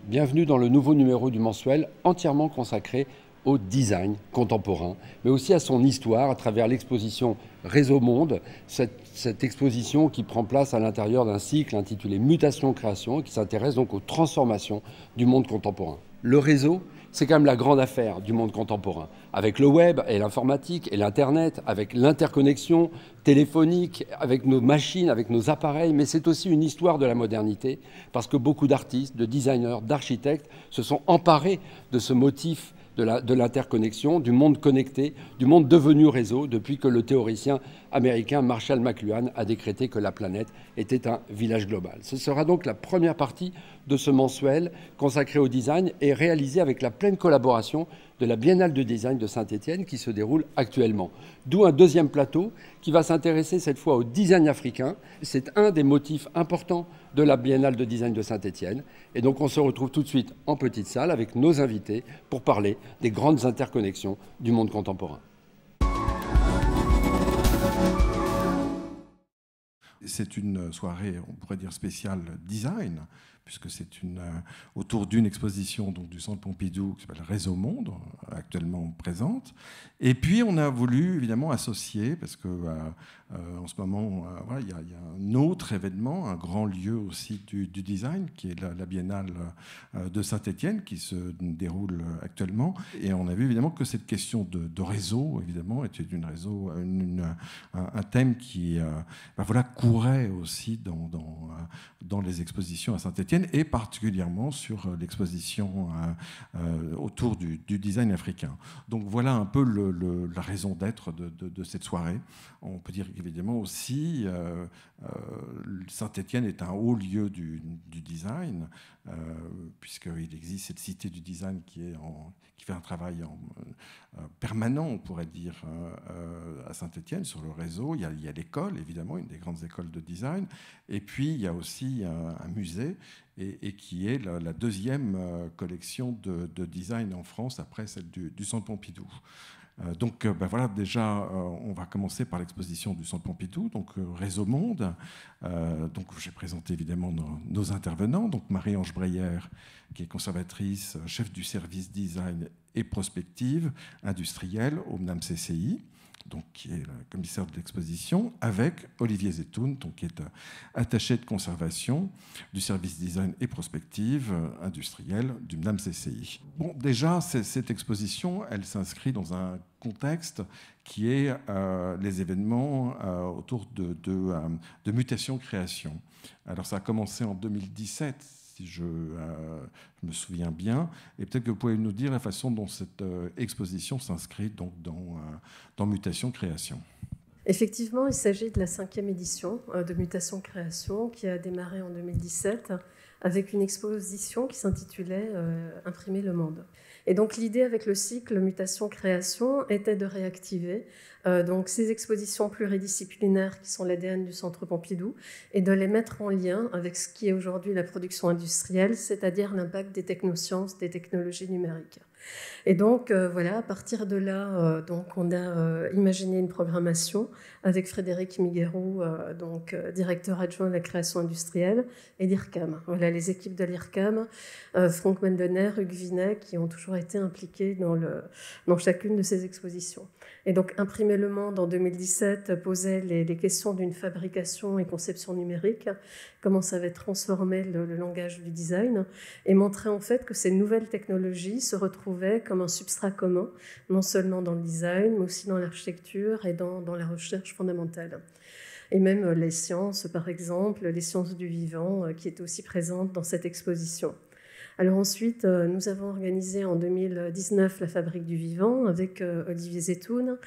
Bienvenue dans le nouveau numéro du mensuel entièrement consacré au design contemporain, mais aussi à son histoire à travers l'exposition Réseau Monde, cette exposition qui prend place à l'intérieur d'un cycle intitulé Mutation-Création, qui s'intéresse donc aux transformations du monde contemporain. Le réseau, c'est quand même la grande affaire du monde contemporain, avec le web et l'informatique et l'Internet, avec l'interconnexion téléphonique, avec nos machines, avec nos appareils, mais c'est aussi une histoire de la modernité, parce que beaucoup d'artistes, de designers, d'architectes se sont emparés de ce motif de l'interconnexion, du monde connecté, du monde devenu réseau, depuis que le théoricien américain Marshall McLuhan a décrété que la planète était un village global. Ce sera donc la première partie de ce mensuel consacré au design et réalisé avec la pleine collaboration de la Biennale de design de Saint-Étienne qui se déroule actuellement. D'où un deuxième plateau qui va s'intéresser cette fois au design africain. C'est un des motifs importants de la Biennale de design de Saint-Étienne. Et donc on se retrouve tout de suite en petite salle avec nos invités pour parler des grandes interconnexions du monde contemporain. C'est une soirée, on pourrait dire, spéciale design, puisque c'est autour d'une exposition donc, du Centre Pompidou qui s'appelle Réseau Monde, actuellement présente. Et puis on a voulu évidemment associer, parce que en ce moment, voilà, il y a un autre événement, un grand lieu aussi du design, qui est la Biennale de Saint-Étienne, qui se déroule actuellement. Et on a vu évidemment que cette question de réseau, évidemment, était un thème qui voilà, courait aussi dans les expositions à Saint-Étienne, et particulièrement sur l'exposition autour du design africain. Donc voilà un peu la raison d'être de cette soirée. On peut dire évidemment aussi, Saint-Étienne est un haut lieu du design, puisqu'il existe cette cité du design qui fait un travail permanent, on pourrait dire, à Saint-Étienne, sur le réseau. Il y a l'école, évidemment, une des grandes écoles de design, et puis il y a aussi un musée, et qui est la deuxième collection de design en France, après celle du Centre Pompidou. Donc voilà, déjà, on va commencer par l'exposition du Centre Pompidou, donc Réseau Monde. Donc j'ai présenté évidemment nos intervenants, donc Marie-Ange Breyer, qui est conservatrice, chef du service design et prospective industrielle au MNAM CCI, donc qui est le commissaire de l'exposition, avec Olivier Zetoun, donc qui est attaché de conservation du service design et prospective industrielle du MNAM CCI. Bon, déjà, cette exposition, elle s'inscrit dans un contexte qui est les événements autour de mutation-création. Alors, ça a commencé en 2017, si je me souviens bien, et peut-être que vous pouvez nous dire la façon dont cette exposition s'inscrit donc dans Mutation-Création. Effectivement, il s'agit de la 5e édition de Mutation-Création qui a démarré en 2017 avec une exposition qui s'intitulait Imprimer le monde. Et donc l'idée avec le cycle Mutation-Création était de réactiver donc ces expositions pluridisciplinaires qui sont l'ADN du Centre Pompidou et de les mettre en lien avec ce qui est aujourd'hui la production industrielle, c'est-à-dire l'impact des technosciences, des technologies numériques. Et donc, voilà, à partir de là, donc on a imaginé une programmation avec Frédéric Miguerou, donc directeur adjoint de la création industrielle, et l'IRCAM. Voilà, les équipes de l'IRCAM, Franck Mendener, Hugues Vinet, qui ont toujours été impliqués dans chacune de ces expositions. Et donc, Imprimer le monde en 2017 posait les questions d'une fabrication et conception numérique, comment ça va transformer le langage du design, et montrer en fait que ces nouvelles technologies se retrouvaient comme un substrat commun, non seulement dans le design, mais aussi dans l'architecture et dans la recherche fondamentale. Et même les sciences, par exemple, les sciences du vivant, qui étaient aussi présentes dans cette exposition. Alors ensuite, nous avons organisé en 2019 la Fabrique du Vivant avec Olivier Zetoun.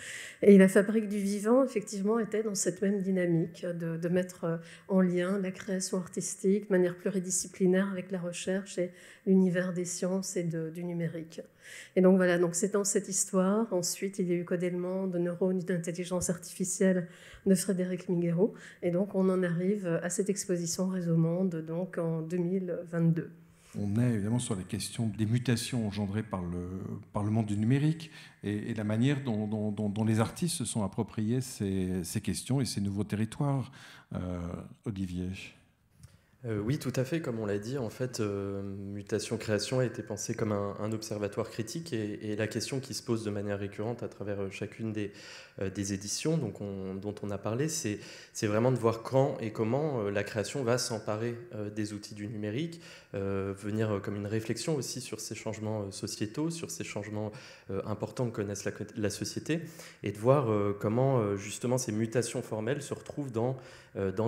Et la Fabrique du Vivant, effectivement, était dans cette même dynamique de mettre en lien la création artistique de manière pluridisciplinaire avec la recherche et l'univers des sciences et du numérique. Et donc voilà, donc c'est dans cette histoire. Ensuite, il y a eu Codellement de neurones et d'intelligence artificielle de Frédéric Miguerou. Et donc on en arrive à cette exposition Réseau Monde donc en 2022. On est évidemment sur les questions des mutations engendrées par le monde du numérique et la manière dont les artistes se sont appropriés ces questions et ces nouveaux territoires. Olivier. Oui, tout à fait. Comme on l'a dit, en fait, mutation-création a été pensé comme un observatoire critique et la question qui se pose de manière récurrente à travers chacune des éditions dont on a parlé, c'est vraiment de voir quand et comment la création va s'emparer des outils du numérique, venir comme une réflexion aussi sur ces changements sociétaux, sur ces changements importants que connaissent la société, et de voir comment justement ces mutations formelles se retrouvent dans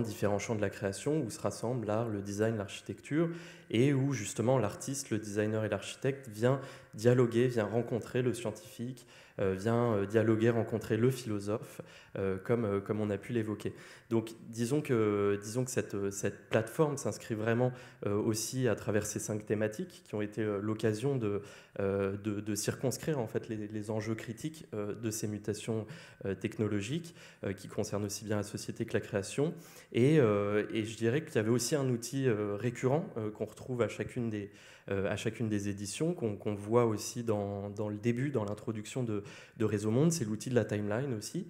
différents champs de la création où se rassemblent l'art, le design, l'architecture, et où justement l'artiste, le designer et l'architecte vient dialoguer, vient rencontrer le scientifique, vient dialoguer, rencontrer le philosophe, comme on a pu l'évoquer. Donc disons que cette plateforme s'inscrit vraiment aussi à travers ces 5 thématiques qui ont été l'occasion de circonscrire en fait les enjeux critiques de ces mutations technologiques qui concernent aussi bien la société que la création. Et je dirais qu'il y avait aussi un outil récurrent qu'on retrouve à chacune des éditions, qu'on voit aussi dans le début, dans l'introduction de Réseau Monde, c'est l'outil de la timeline aussi,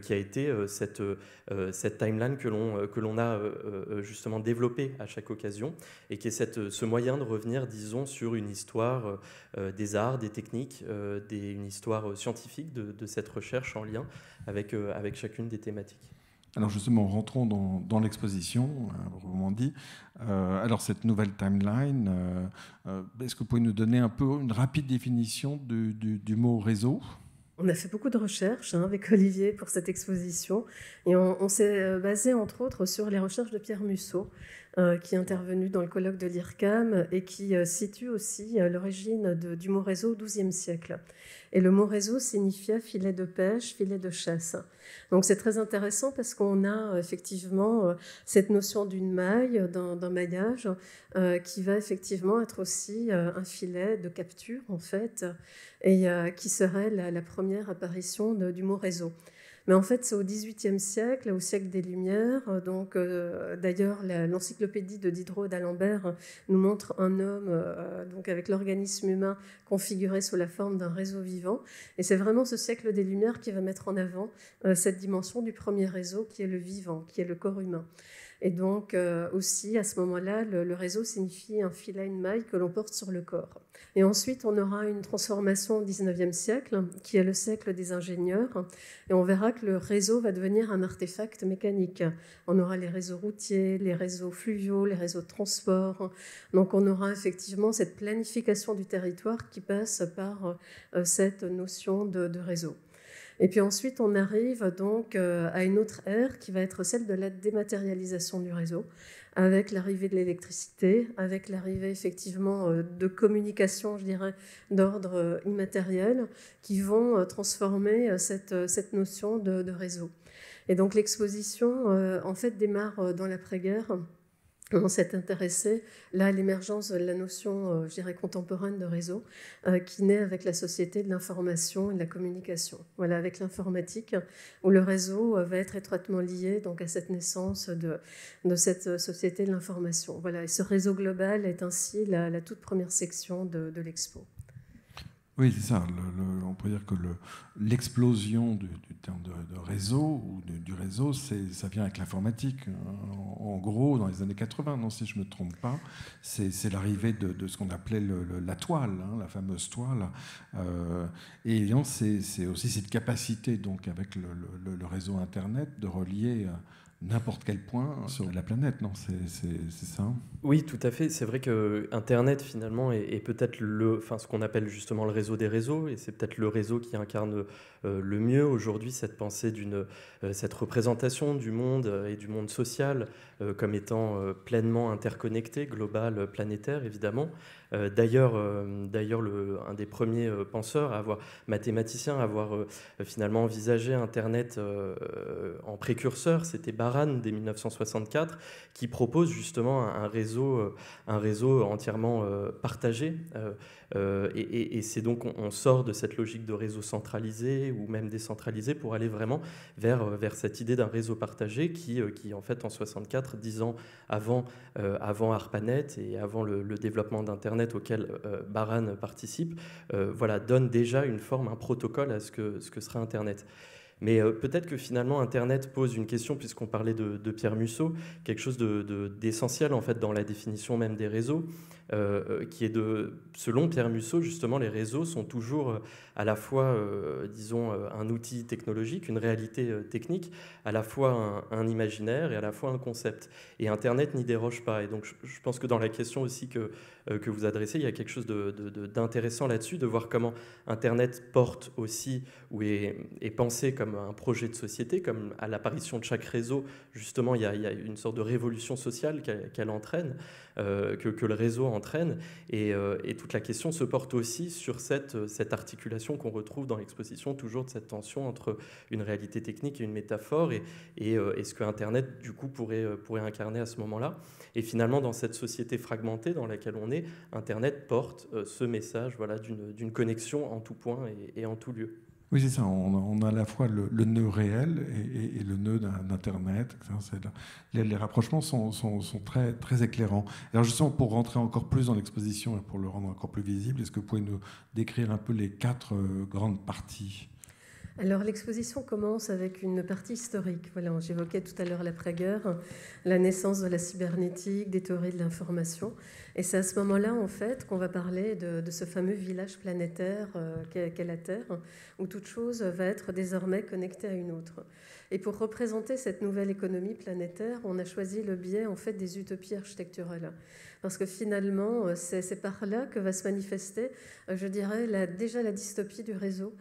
qui a été cette timeline que l'on a justement développée à chaque occasion, et qui est ce moyen de revenir, disons, sur une histoire des arts, des techniques, une histoire scientifique de cette recherche en lien avec chacune des thématiques. Alors justement, rentrons dans l'exposition, proprement dit. Alors cette nouvelle timeline, est-ce que vous pouvez nous donner un peu une rapide définition du mot réseau ? On a fait beaucoup de recherches avec Olivier pour cette exposition et on s'est basé entre autres sur les recherches de Pierre Musso qui est intervenu dans le colloque de l'IRCAM et qui situe aussi l'origine du mot réseau au XIIe siècle. Et le mot réseau signifiait filet de pêche, filet de chasse. Donc c'est très intéressant parce qu'on a effectivement cette notion d'une maille, d'un maillage qui va effectivement être aussi un filet de capture en fait et qui serait la première apparition du mot réseau. Mais en fait, c'est au XVIIIe siècle, au siècle des Lumières. Donc, d'ailleurs, l'encyclopédie de Diderot d'Alembert nous montre un homme donc avec l'organisme humain configuré sous la forme d'un réseau vivant. Et c'est vraiment ce siècle des Lumières qui va mettre en avant cette dimension du premier réseau qui est le vivant, qui est le corps humain. Et donc aussi, à ce moment-là, le réseau signifie un filet, une maille que l'on porte sur le corps. Et ensuite, on aura une transformation au XIXe siècle, qui est le siècle des ingénieurs. Et on verra que le réseau va devenir un artefact mécanique. On aura les réseaux routiers, les réseaux fluviaux, les réseaux de transport. Donc on aura effectivement cette planification du territoire qui passe par cette notion de réseau. Et puis ensuite, on arrive donc à une autre ère qui va être celle de la dématérialisation du réseau, avec l'arrivée de l'électricité, avec l'arrivée effectivement de communications, je dirais, d'ordre immatériel, qui vont transformer cette notion de réseau. Et donc l'exposition, en fait, démarre dans l'après-guerre. On s'est intéressé là à l'émergence de la notion, je dirais, contemporaine de réseau, qui naît avec la société de l'information et de la communication. Voilà, avec l'informatique, où le réseau va être étroitement lié donc à cette naissance de cette société de l'information. Voilà, et ce réseau global est ainsi la toute première section de l'expo. Oui, c'est ça. On peut dire que l'explosion du terme de réseau ou du réseau, ça vient avec l'informatique. En gros, dans les années 80, non, si je ne me trompe pas, c'est l'arrivée de ce qu'on appelait la toile, la fameuse toile. Et évidemment, c'est aussi cette capacité, donc, avec le réseau Internet, de relier n'importe quel point sur la planète, non, c'est ça ? Oui, tout à fait. C'est vrai que Internet, finalement, est peut-être ce qu'on appelle justement le réseau des réseaux, et c'est peut-être le réseau qui incarne le mieux aujourd'hui cette pensée cette représentation du monde et du monde social comme étant pleinement interconnecté, global, planétaire, évidemment. D'ailleurs, un des premiers penseurs, mathématiciens, à avoir finalement envisagé Internet en précurseur, c'était Baran, dès 1964, qui propose justement un réseau entièrement partagé. Et c'est donc, on sort de cette logique de réseau centralisé ou même décentralisé pour aller vraiment vers cette idée d'un réseau partagé qui en fait, en 64, 10 ans avant ARPANET et avant le développement d'Internet auquel Baran participe, donne déjà une forme, un protocole à ce que sera Internet. Mais peut-être que finalement Internet pose une question, puisqu'on parlait de Pierre Musso, quelque chose d'essentiel en fait dans la définition même des réseaux, qui est selon Pierre Musso, justement, les réseaux sont toujours à la fois, disons, un outil technologique, une réalité technique, à la fois un imaginaire et à la fois un concept. Et Internet n'y déroge pas. Et donc je pense que dans la question aussi que vous adressez, il y a quelque chose d'intéressant là-dessus, de voir comment Internet porte aussi ou est pensé comme un projet de société, comme à l'apparition de chaque réseau, justement, il y a une sorte de révolution sociale qu'elle entraîne, que le réseau entraîne, et toute la question se porte aussi sur cette articulation qu'on retrouve dans l'exposition, toujours de cette tension entre une réalité technique et une métaphore, et ce que Internet, du coup, pourrait incarner à ce moment-là. Et finalement, dans cette société fragmentée dans laquelle on est, Internet porte ce message, voilà, d'une connexion en tout point et en tout lieu. Oui, c'est ça. On a à la fois le nœud réel et le nœud d'Internet. Les rapprochements sont très, très éclairants. Alors justement, pour rentrer encore plus dans l'exposition et pour le rendre encore plus visible, est-ce que vous pouvez nous décrire un peu les 4 grandes parties ? Alors l'exposition commence avec une partie historique. Voilà, j'évoquais tout à l'heure l'après-guerre, la naissance de la cybernétique, des théories de l'information. Et c'est à ce moment-là, en fait, qu'on va parler de ce fameux village planétaire qu'est la Terre, où toute chose va être désormais connectée à une autre. Et pour représenter cette nouvelle économie planétaire, on a choisi le biais en fait des utopies architecturales. Parce que finalement, c'est par là que va se manifester, je dirais, déjà la dystopie du réseau.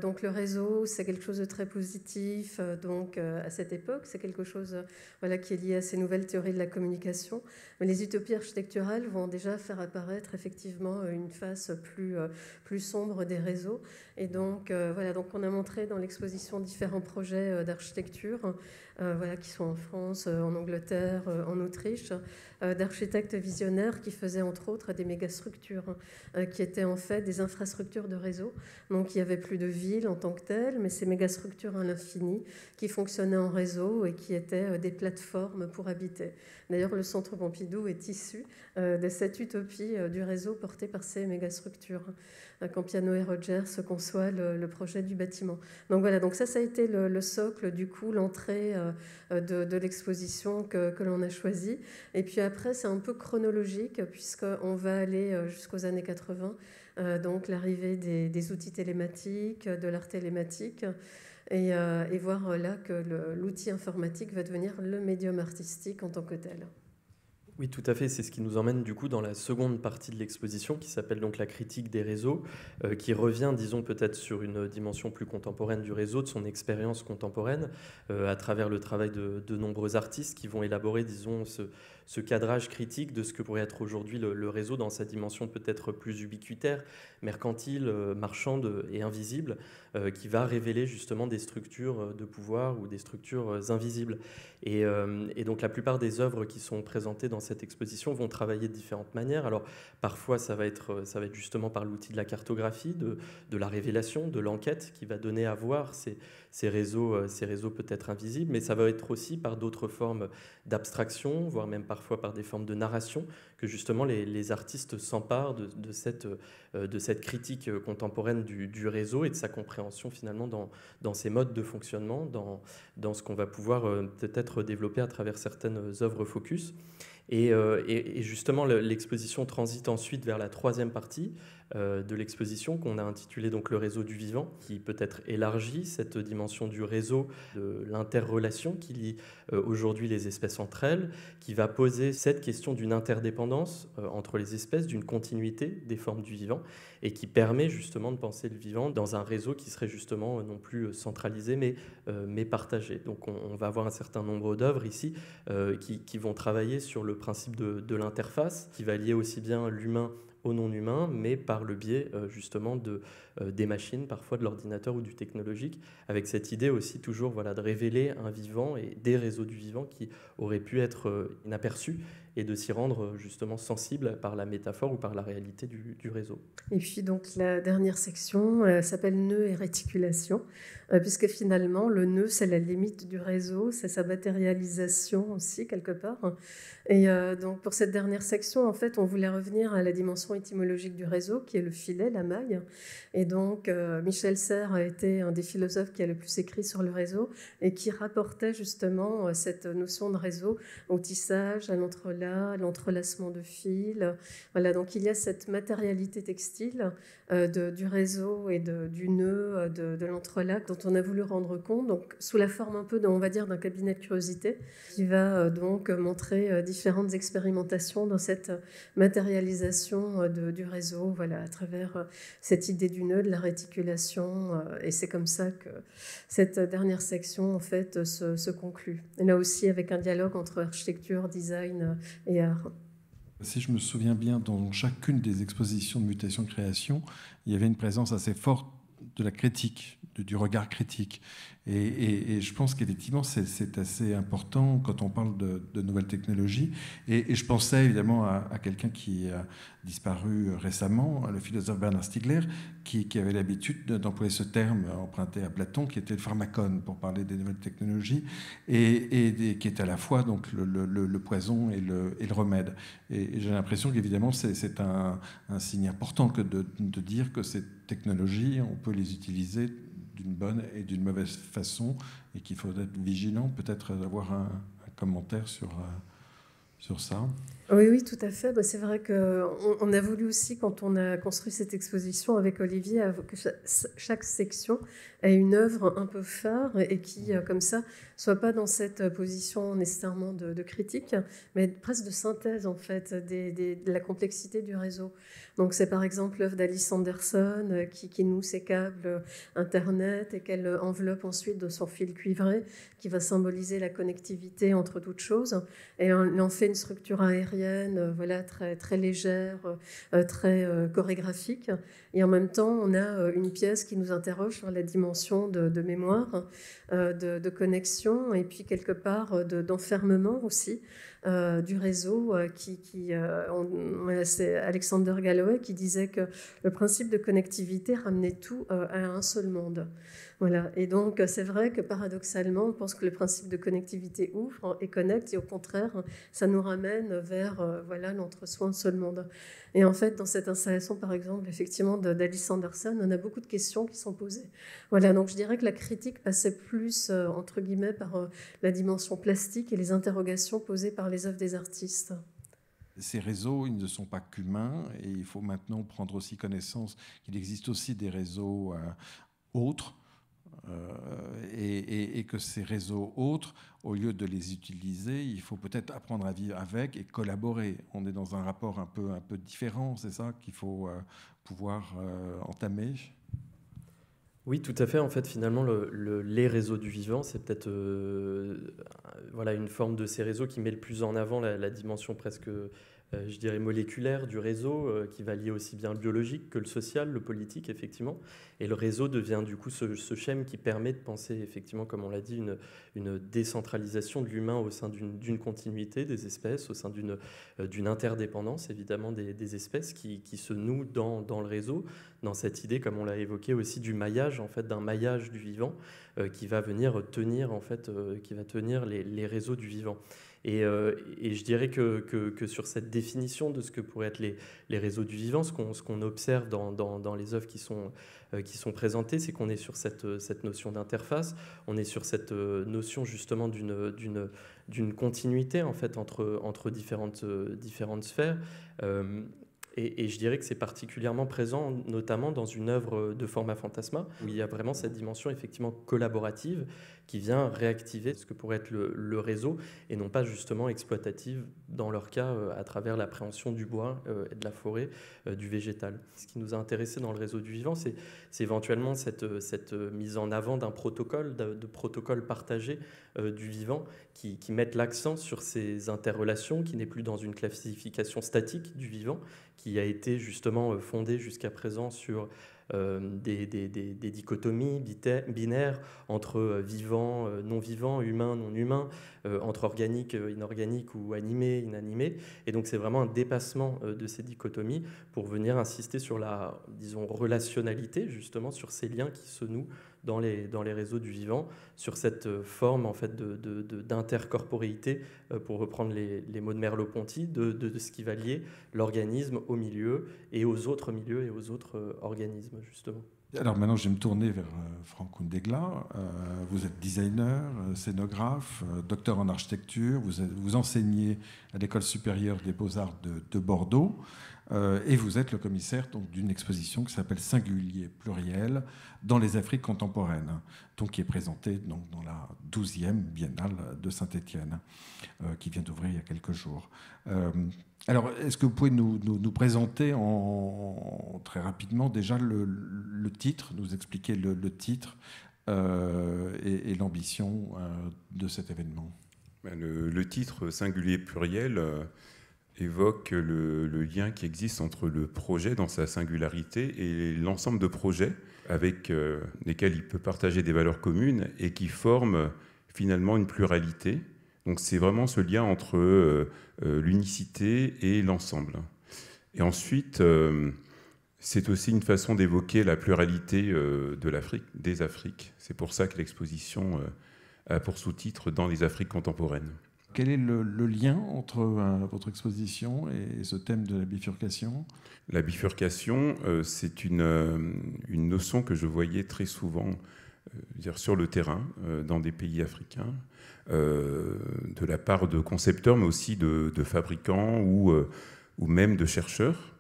Donc le réseau, c'est quelque chose de très positif. Donc à cette époque, c'est quelque chose voilà, qui est lié à ces nouvelles théories de la communication. Mais les utopies architecturales vont déjà faire apparaître effectivement une face plus sombre des réseaux. Et donc voilà, donc on a montré dans l'exposition différents projets d'architecture, voilà, qui sont en France, en Angleterre, en Autriche, d'architectes visionnaires qui faisaient entre autres des mégastructures, qui étaient en fait des infrastructures de réseau. Donc il n'y avait plus de ville en tant que telle, mais ces mégastructures à l'infini qui fonctionnaient en réseau et qui étaient des plateformes pour habiter. D'ailleurs, le Centre Pompidou est issu de cette utopie du réseau porté par ces mégastructures, quand Piano et Rogers conçoit le projet du bâtiment. Donc voilà, donc ça a été le socle, du coup, l'entrée de l'exposition que l'on a choisie. Et puis après, c'est un peu chronologique, puisqu'on va aller jusqu'aux années 80, donc l'arrivée des outils télématiques, de l'art télématique, et voir là que l'outil informatique va devenir le médium artistique en tant que tel. Oui, tout à fait. C'est ce qui nous emmène du coup dans la seconde partie de l'exposition qui s'appelle donc la critique des réseaux, qui revient, disons, peut-être sur une dimension plus contemporaine du réseau, de son expérience contemporaine, à travers le travail de nombreux artistes qui vont élaborer, disons, ce cadrage critique de ce que pourrait être aujourd'hui le réseau dans sa dimension peut-être plus ubiquitaire, mercantile, marchande et invisible, qui va révéler justement des structures de pouvoir ou des structures invisibles. Et donc la plupart des œuvres qui sont présentées dans cette exposition vont travailler de différentes manières. Alors parfois ça va être justement par l'outil de la cartographie, de la révélation, de l'enquête qui va donner à voir ces réseaux peut-être invisibles, mais ça va être aussi par d'autres formes d'abstraction, voire même parfois par des formes de narration, que justement les artistes s'emparent de cette critique contemporaine du réseau et de sa compréhension finalement dans ses modes de fonctionnement, dans ce qu'on va pouvoir peut-être développer à travers certaines œuvres focus. Et justement, l'exposition transite ensuite vers la troisième partie de l'exposition qu'on a intitulée donc le réseau du vivant, qui peut être élargi, cette dimension du réseau, de l'interrelation qui lie aujourd'hui les espèces entre elles, qui va poser cette question d'une interdépendance entre les espèces, d'une continuité des formes du vivant, et qui permet justement de penser le vivant dans un réseau qui serait justement non plus centralisé, mais partagé. Donc on va avoir un certain nombre d'œuvres ici qui vont travailler sur le principe de l'interface, qui va lier aussi bien l'humain au non-humain, mais par le biais justement des machines, parfois de l'ordinateur ou du technologique, avec cette idée aussi toujours de révéler un vivant et des réseaux du vivant qui auraient pu être inaperçus et de s'y rendre justement sensible par la métaphore ou par la réalité du réseau. Et puis donc la dernière section s'appelle nœud et réticulation, puisque finalement le nœud c'est la limite du réseau, c'est sa matérialisation aussi quelque part. Et donc pour cette dernière section, en fait, on voulait revenir à la dimension étymologique du réseau, qui est le filet, la maille. Et donc Michel Serres a été un des philosophes qui a le plus écrit sur le réseau et qui rapportait justement cette notion de réseau au tissage, à l'entrelacement de fils. Voilà, donc il y a cette matérialité textile du réseau et du nœud, de l'entrelac dont on a voulu rendre compte, donc sous la forme un peu, on va dire, d'un cabinet de curiosité qui va donc montrer différentes expérimentations dans cette matérialisation du réseau, voilà, à travers cette idée du nœud, de la réticulation, et c'est comme ça que cette dernière section en fait se conclut. Et là aussi avec un dialogue entre architecture, design et art. Si je me souviens bien, dans chacune des expositions de mutation-création, il y avait une présence assez forte de la critique, du regard critique. Et je pense qu'effectivement, c'est assez important quand on parle de nouvelles technologies. Et je pensais évidemment à quelqu'un qui a disparu récemment, le philosophe Bernard Stiegler, qui avait l'habitude d'employer ce terme emprunté à Platon, qui était le pharmacone, pour parler des nouvelles technologies, et qui est à la fois donc, le poison et le remède. Et j'ai l'impression qu'évidemment, c'est un signe important que de dire que ces technologies, on peut les utiliser d'une bonne et d'une mauvaise façon, et qu'il faut être vigilant, peut-être avoir un commentaire sur ça. Oui, tout à fait. C'est vrai qu'on a voulu aussi, quand on a construit cette exposition avec Olivier, que chaque section ait une œuvre un peu phare et qui, comme ça, soit pas dans cette position nécessairement de critique, mais presque de synthèse, en fait, de la complexité du réseau. Donc, c'est par exemple l'œuvre d'Alice Anderson qui noue ses câbles Internet et qu'elle enveloppe ensuite de son fil cuivré qui va symboliser la connectivité entre toutes choses. Et on en fait une structure aérienne, voilà, très, très légère, très chorégraphique. Et en même temps, on a une pièce qui nous interroge sur la dimension de mémoire, de connexion, et puis quelque part d'enfermement aussi du réseau. C'est Alexander Galloway qui disait que le principe de connectivité ramenait tout à un seul monde. Voilà. Et donc, c'est vrai que paradoxalement, on pense que le principe de connectivité ouvre et connecte, et au contraire, ça nous ramène vers l'entre-soi, un seul monde. Et en fait, dans cette installation, par exemple, effectivement, d'Alice Anderson, on a beaucoup de questions qui sont posées. Voilà, donc je dirais que la critique passait plus, entre guillemets, par la dimension plastique et les interrogations posées par les œuvres des artistes. Ces réseaux, ils ne sont pas qu'humains, et il faut maintenant prendre aussi connaissance qu'il existe aussi des réseaux autres, et que ces réseaux autres, au lieu de les utiliser, il faut peut-être apprendre à vivre avec et collaborer. On est dans un rapport un peu différent, c'est ça qu'il faut pouvoir entamer. Oui, tout à fait. En fait, finalement, les réseaux du vivant, c'est peut-être une forme de ces réseaux qui met le plus en avant la dimension presque, je dirais, moléculaire du réseau, qui va lier aussi bien le biologique que le social, le politique, effectivement. Et le réseau devient du coup ce schème qui permet de penser, effectivement, comme on l'a dit, une décentralisation de l'humain au sein d'une continuité des espèces, au sein d'une interdépendance, évidemment, des espèces qui se nouent dans le réseau, dans cette idée, comme on l'a évoqué aussi, du maillage, en fait, d'un maillage du vivant qui va venir tenir, en fait, qui va tenir les réseaux du vivant. Et je dirais que sur cette définition de ce que pourraient être les réseaux du vivant, ce qu'on observe dans les œuvres qui sont présentées, c'est qu'on est sur cette notion d'interface, on est sur cette notion justement d'une continuité en fait entre différentes sphères. Et je dirais que c'est particulièrement présent, notamment dans une œuvre de Forma Fantasma, où il y a vraiment cette dimension effectivement collaborative qui vient réactiver ce que pourrait être le réseau, et non pas justement exploitative, dans leur cas, à travers l'appréhension du bois et de la forêt, du végétal. Ce qui nous a intéressé dans le réseau du vivant, c'est éventuellement cette mise en avant d'un protocole, de protocoles partagés du vivant, qui mettent l'accent sur ces interrelations, qui n'est plus dans une classification statique du vivant, qui a été justement fondée jusqu'à présent sur des dichotomies binaires entre vivant, non vivant, humain, non humain, entre organique, inorganique ou animé, inanimé. Et donc c'est vraiment un dépassement de ces dichotomies pour venir insister sur la, disons, relationnalité, justement, sur ces liens qui se nouent dans les réseaux du vivant, sur cette forme en fait d'intercorporéité, pour reprendre les mots de Merleau-Ponty, de ce qui va lier l'organisme au milieu et aux autres milieux et aux autres organismes, justement. Alors maintenant, je vais me tourner vers Franck Kundegla. Vous êtes designer, scénographe, docteur en architecture, vous enseignez à l'École supérieure des beaux-arts de Bordeaux, et vous êtes le commissaire d'une exposition qui s'appelle Singulier pluriel dans les Afriques contemporaines, donc qui est présentée donc, dans la 12e Biennale de Saint-Étienne, qui vient d'ouvrir il y a quelques jours. Alors, est-ce que vous pouvez nous présenter très rapidement déjà le titre, nous expliquer le titre et l'ambition de cet événement? Le titre Singulier pluriel évoque le lien qui existe entre le projet dans sa singularité et l'ensemble de projets avec lesquels il peut partager des valeurs communes et qui forment finalement une pluralité. Donc c'est vraiment ce lien entre l'unicité et l'ensemble. Et ensuite, c'est aussi une façon d'évoquer la pluralité de l'Afrique, des Afriques. C'est pour ça que l'exposition a pour sous-titre « Dans les Afriques contemporaines ». Quel est le lien entre votre exposition et ce thème de la bifurcation? La bifurcation, c'est une notion que je voyais très souvent sur le terrain, dans des pays africains, de la part de concepteurs, mais aussi de fabricants ou même de chercheurs,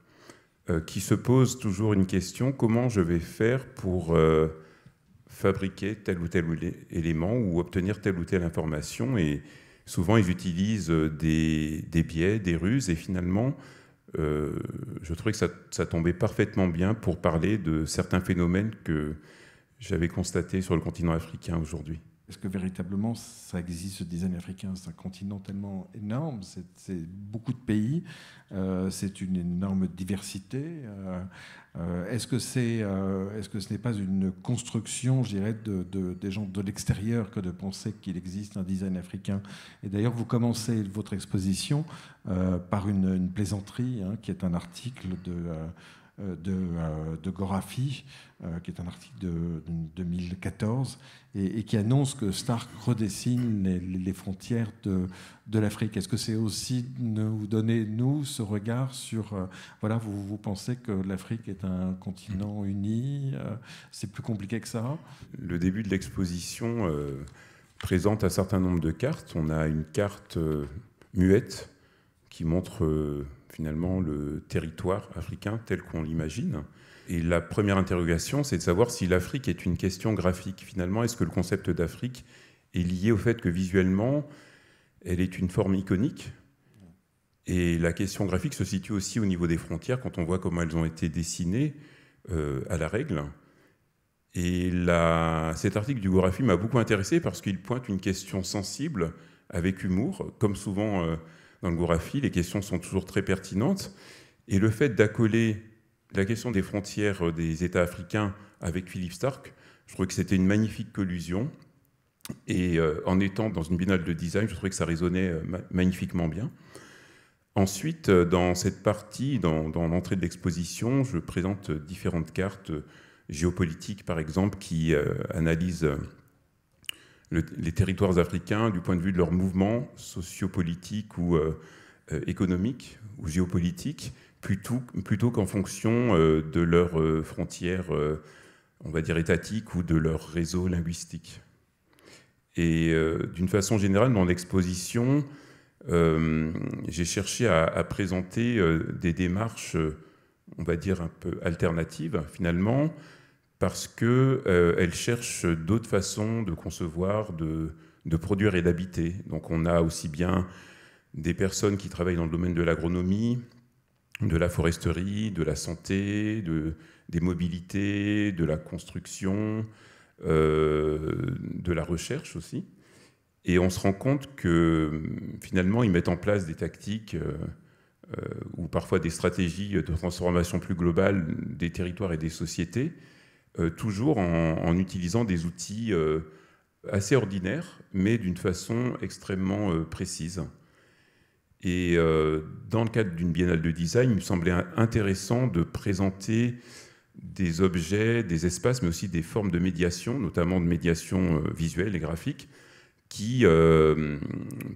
qui se posent toujours une question: comment je vais faire pour fabriquer tel ou tel élément ou obtenir telle ou telle information? Et souvent, ils utilisent des biais, des ruses, et finalement, je trouvais que ça tombait parfaitement bien pour parler de certains phénomènes que j'avais constatés sur le continent africain aujourd'hui. Est-ce que véritablement ça existe, ce design africain? C'est un continent tellement énorme, c'est beaucoup de pays, c'est une énorme diversité. Est-ce que ce n'est pas une construction, je dirais, des gens de l'extérieur que de penser qu'il existe un design africain? Et d'ailleurs, vous commencez votre exposition par une plaisanterie, qui est un article de Gorafi, qui est un article de 2014, et qui annonce que Stark redessine les frontières de l'Afrique. Est-ce que c'est aussi nous donner, nous, ce regard sur... voilà, vous pensez que l'Afrique est un continent uni? C'est plus compliqué que ça? Le début de l'exposition présente un certain nombre de cartes. On a une carte muette qui montre... finalement le territoire africain tel qu'on l'imagine. Et la première interrogation, c'est de savoir si l'Afrique est une question graphique. Finalement, est-ce que le concept d'Afrique est lié au fait que visuellement, elle est une forme iconique? Et la question graphique se situe aussi au niveau des frontières, quand on voit comment elles ont été dessinées à la règle. Et cet article du Gorafi m'a beaucoup intéressé parce qu'il pointe une question sensible avec humour, comme souvent... dans le Gorafi, les questions sont toujours très pertinentes. Et le fait d'accoler la question des frontières des États africains avec Philippe Stark, je trouvais que c'était une magnifique collusion. Et en étant dans une biennale de design, je trouvais que ça résonnait magnifiquement bien. Ensuite, dans cette partie, dans l'entrée de l'exposition, je présente différentes cartes géopolitiques, par exemple, qui analysent... les territoires africains du point de vue de leurs mouvements sociopolitiques ou économiques ou géopolitiques, plutôt qu'en fonction de leurs frontières, on va dire, étatiques ou de leur réseau linguistique. Et d'une façon générale, dans l'exposition, j'ai cherché à présenter des démarches, on va dire, un peu alternatives, finalement, parce qu'elle cherche d'autres façons de concevoir, de produire et d'habiter. Donc on a aussi bien des personnes qui travaillent dans le domaine de l'agronomie, de la foresterie, de la santé, des mobilités, de la construction, de la recherche aussi. Et on se rend compte que finalement ils mettent en place des tactiques ou parfois des stratégies de transformation plus globale des territoires et des sociétés, toujours en utilisant des outils assez ordinaires, mais d'une façon extrêmement précise. Et dans le cadre d'une biennale de design, il me semblait intéressant de présenter des objets, des espaces, mais aussi des formes de médiation, notamment de médiation visuelle et graphique, qui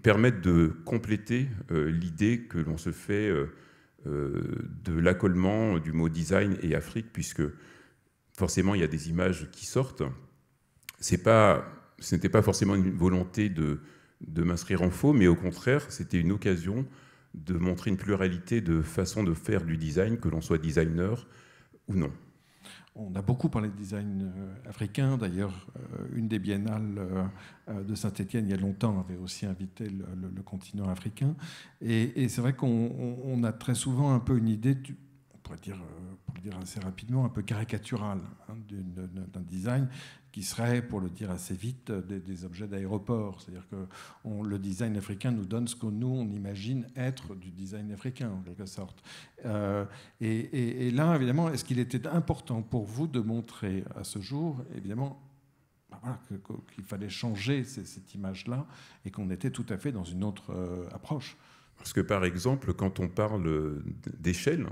permettent de compléter l'idée que l'on se fait de l'accolement du mot design et Afrique, puisque forcément il y a des images qui sortent. Ce n'était pas forcément une volonté de m'inscrire en faux, mais au contraire, c'était une occasion de montrer une pluralité de façons de faire du design, que l'on soit designer ou non. On a beaucoup parlé de design africain. D'ailleurs, une des biennales de Saint-Étienne, il y a longtemps, avait aussi invité le continent africain. Et c'est vrai qu'on a très souvent un peu une idée, on pourrait dire, pour le dire assez rapidement, un peu caricaturale d'un design qui serait, pour le dire assez vite, des objets d'aéroport. C'est-à-dire que le design africain nous donne ce que nous, on imagine être du design africain, en quelque sorte. Et là, évidemment, est-ce qu'il était important pour vous de montrer à ce jour, évidemment, voilà, qu'il fallait changer cette image-là et qu'on était tout à fait dans une autre approche? Parce que, par exemple, quand on parle d'échelle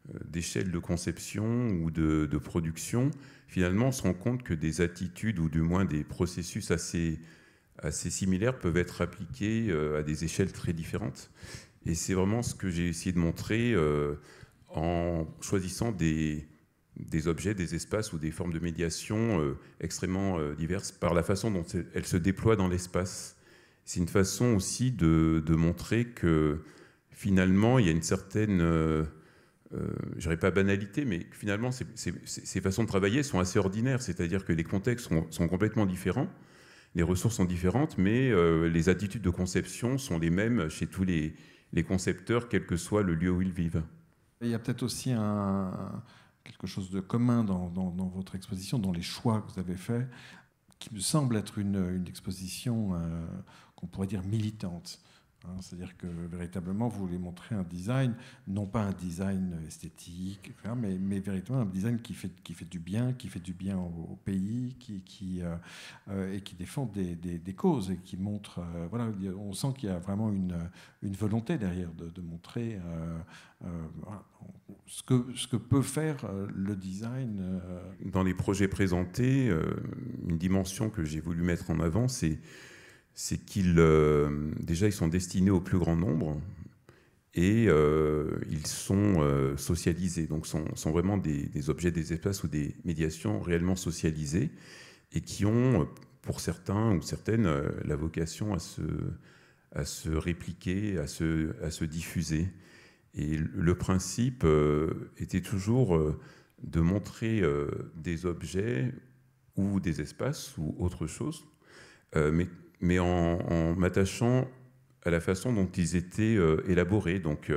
de conception ou de production, finalement, on se rend compte que des attitudes ou du moins des processus assez similaires peuvent être appliqués à des échelles très différentes. Et c'est vraiment ce que j'ai essayé de montrer en choisissant des objets, des espaces ou des formes de médiation extrêmement diverses par la façon dont elles se déploient dans l'espace. C'est une façon aussi de montrer que finalement, il y a une certaine... je dirais pas banalité, mais finalement, ces façons de travailler sont assez ordinaires, c'est-à-dire que les contextes sont complètement différents, les ressources sont différentes, mais les attitudes de conception sont les mêmes chez tous les concepteurs, quel que soit le lieu où ils vivent. Il y a peut-être aussi quelque chose de commun dans votre exposition, dans les choix que vous avez faits, qui me semble être une exposition qu'on pourrait dire militante. C'est-à-dire que véritablement, vous voulez montrer un design, non pas un design esthétique, mais véritablement un design qui fait du bien au pays, et qui défend des causes et qui montre... voilà, on sent qu'il y a vraiment une volonté derrière de montrer voilà, ce que peut faire le design. Dans les projets présentés, une dimension que j'ai voulu mettre en avant, c'est qu'ils déjà ils sont destinés au plus grand nombre et ils sont socialisés, donc sont vraiment des objets, des espaces ou des médiations réellement socialisées et qui ont, pour certains ou certaines, la vocation à se répliquer, à se diffuser. Et le principe était toujours de montrer des objets ou des espaces ou autre chose, mais en m'attachant à la façon dont ils étaient élaborés. Donc,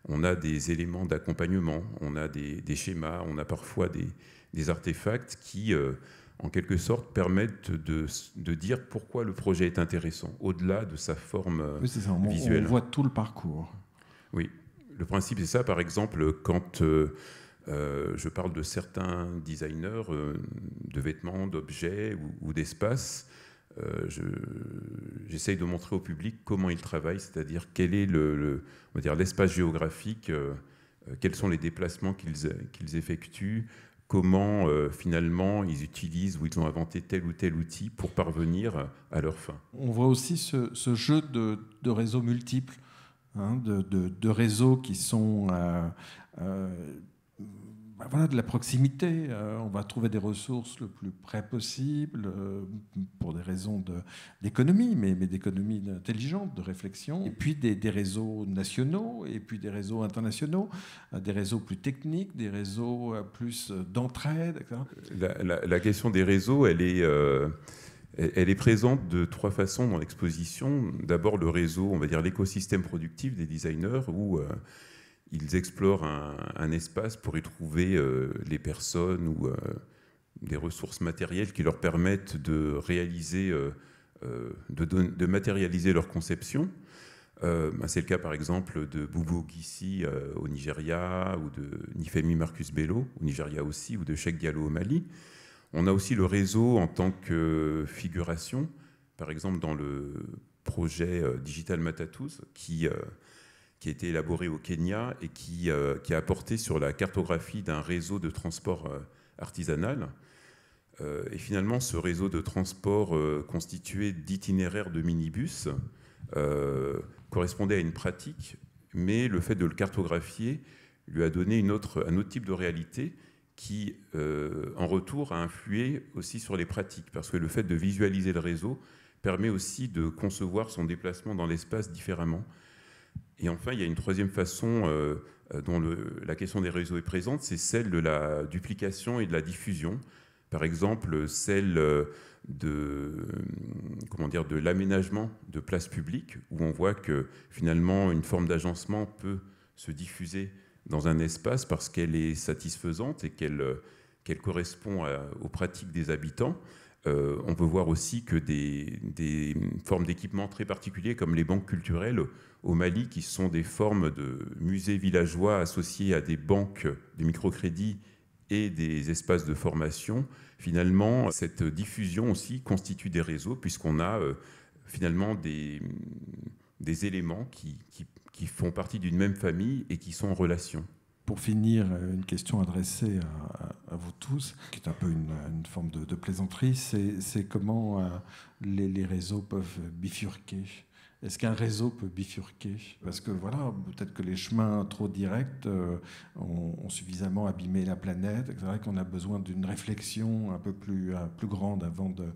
on a des éléments d'accompagnement, on a des schémas, on a parfois des artefacts qui, en quelque sorte, permettent de dire pourquoi le projet est intéressant, au-delà de sa forme visuelle. On voit tout le parcours. Oui, le principe, c'est ça. Par exemple, quand je parle de certains designers de vêtements, d'objets ou d'espaces, j'essaye de montrer au public comment ils travaillent, c'est-à-dire quel est on va dire l'espace géographique, quels sont les déplacements qu'ils effectuent, comment finalement ils utilisent ou ils ont inventé tel ou tel outil pour parvenir à leur fin. On voit aussi ce jeu de réseaux multiples, de réseaux qui sont... voilà, de la proximité. On va trouver des ressources le plus près possible pour des raisons d'économie, mais d'économie intelligente, de réflexion. Et puis des réseaux nationaux, et puis des réseaux internationaux, des réseaux plus techniques, des réseaux plus d'entraide, etc. La question des réseaux, elle est présente de trois façons dans l'exposition. D'abord, le réseau, on va dire l'écosystème productif des designers, où ils explorent un espace pour y trouver les personnes ou des ressources matérielles qui leur permettent de réaliser, de matérialiser leur conception. C'est le cas par exemple de Boubou Gissi au Nigeria, ou de Nifemi Marcus Bello au Nigeria aussi, ou de Cheikh Diallo au Mali. On a aussi le réseau en tant que figuration, par exemple dans le projet Digital Matatus, qui a été élaboré au Kenya et qui a apporté sur la cartographie d'un réseau de transport artisanal. Et finalement, ce réseau de transport constitué d'itinéraires de minibus correspondait à une pratique, mais le fait de le cartographier lui a donné un autre type de réalité qui, en retour, a influé aussi sur les pratiques, parce que le fait de visualiser le réseau permet aussi de concevoir son déplacement dans l'espace différemment. Et enfin, il y a une troisième façon dont la question des réseaux est présente, c'est celle de la duplication et de la diffusion. Par exemple, celle de l'aménagement de places publiques, où on voit que finalement une forme d'agencement peut se diffuser dans un espace parce qu'elle est satisfaisante et qu'elle correspond aux pratiques des habitants. On peut voir aussi que des formes d'équipement très particuliers comme les banques culturelles au Mali, qui sont des formes de musées villageois associés à des banques de microcrédit et des espaces de formation, finalement, cette diffusion aussi constitue des réseaux, puisqu'on a finalement des éléments qui font partie d'une même famille et qui sont en relation. Pour finir, une question adressée à vous tous, qui est un peu une forme de plaisanterie, c'est comment les réseaux peuvent bifurquer. Est-ce qu'un réseau peut bifurquer? Parce que voilà, peut-être que les chemins trop directs ont suffisamment abîmé la planète. C'est vrai qu'on a besoin d'une réflexion un peu plus grande avant de